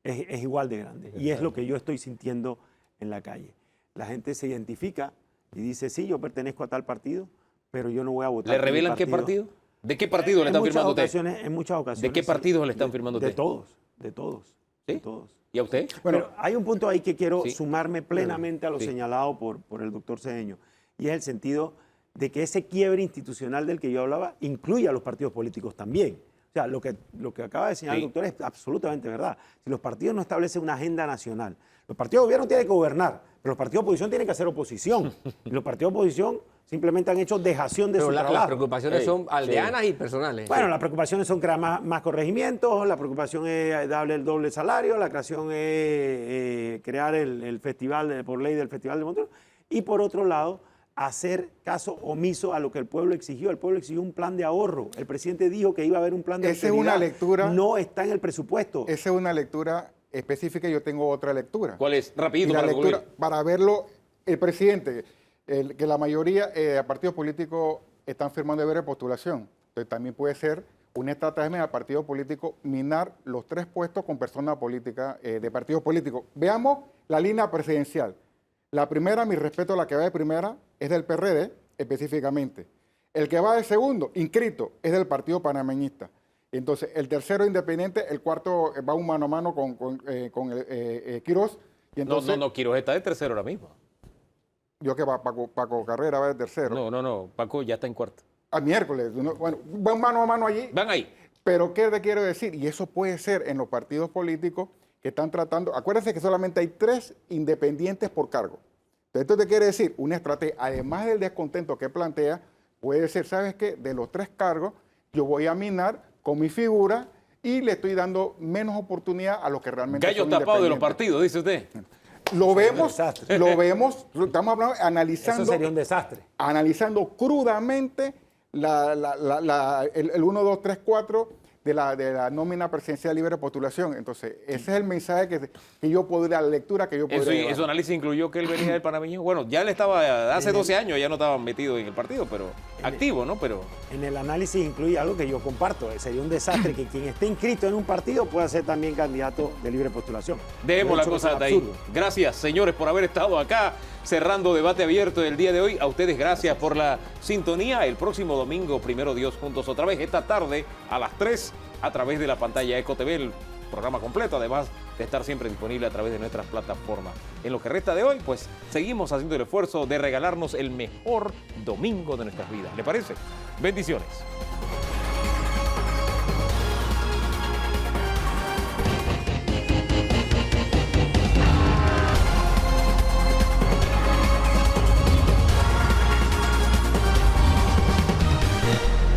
S11: Es igual de grande. Y es lo que yo estoy sintiendo en la calle. La gente se identifica y dice, sí, yo pertenezco a tal partido, pero yo no voy a votar.
S2: ¿Le revelan qué partido? ¿De qué partido le están firmando a usted?
S11: En muchas ocasiones.
S2: ¿De qué partidos le están firmando a usted?
S11: De todos, de todos.
S2: ¿Sí?
S11: De todos.
S2: ¿Y a usted?
S11: Bueno, pero hay un punto ahí que quiero sumarme plenamente a lo señalado por el doctor Cedeño, y es el sentido de que ese quiebre institucional del que yo hablaba incluye a los partidos políticos también. O sea, lo que acaba de señalar el doctor es absolutamente verdad. Si los partidos no establecen una agenda nacional, los partidos de gobierno tienen que gobernar, pero los partidos de oposición tienen que hacer oposición. Y los partidos de oposición simplemente han hecho dejación de su trabajo.
S3: Las preocupaciones son aldeanas y personales.
S11: Bueno, las preocupaciones son crear más corregimientos, la preocupación es darle el doble salario, la creación es crear el festival, por ley del Festival de Montreux, y por otro lado, hacer caso omiso a lo que el pueblo exigió. El pueblo exigió un plan de ahorro. El presidente dijo que iba a haber un plan de austeridad.
S10: Esa es una lectura.
S11: No está en el presupuesto.
S10: Esa es una lectura específica. Yo tengo otra lectura.
S2: ¿Cuál es? Rapidito
S10: para lectura, para verlo, el presidente, que la mayoría de partidos políticos están firmando deber de postulación. Entonces también puede ser una estrategia del partido político minar los 3 puestos con personas políticas de partidos políticos. Veamos la línea presidencial. La primera, mi respeto, la que va de primera, es del PRD específicamente. El que va de segundo, inscrito, es del Partido Panameñista. Entonces, el tercero independiente, el cuarto va un mano a mano con Quirós. Y entonces,
S2: no, Quirós está de tercero ahora mismo.
S10: Yo que va, Paco Carrera va de tercero.
S2: No, Paco ya está en cuarto.
S10: A miércoles. Bueno, van mano a mano allí.
S2: Van ahí.
S10: Pero, ¿qué te quiero decir? Y eso puede ser en los partidos políticos que están tratando. Acuérdense que solamente hay 3 independientes por cargo. Esto te quiere decir, una estrategia, además del descontento que plantea, puede ser, ¿sabes qué? De los 3 cargos, yo voy a minar con mi figura y le estoy dando menos oportunidad a los que realmente
S2: Gallo
S10: son
S2: tapado de los
S10: independientes.
S2: partidos, dice usted.
S10: Lo vemos, estamos hablando, analizando.
S11: Eso sería un desastre.
S10: Analizando crudamente el 1, 2, 3, 4 de la nómina presidencial libre de postulación. Entonces, ese es el mensaje que yo podría, la lectura que yo podría llevar.
S2: ¿Eso análisis incluyó que él venía del panameño? Bueno, ya él estaba, hace 12 años ya no estaba metido en el partido, pero activo, ¿no? Pero
S11: en el análisis incluye algo que yo comparto. Sería un desastre que quien esté inscrito en un partido pueda ser también candidato de libre postulación.
S2: dejemos la cosa de ahí.
S11: Absurdo.
S2: Gracias, señores, por haber estado acá cerrando debate abierto del día de hoy. A ustedes gracias por la sintonía. El próximo domingo, primero Dios, juntos otra vez, esta tarde a las 3 a través de la pantalla Eco TV, el programa completo, además de estar siempre disponible a través de nuestras plataformas. En lo que resta de hoy, pues seguimos haciendo el esfuerzo de regalarnos el mejor domingo de nuestras vidas. ¿Le parece? Bendiciones.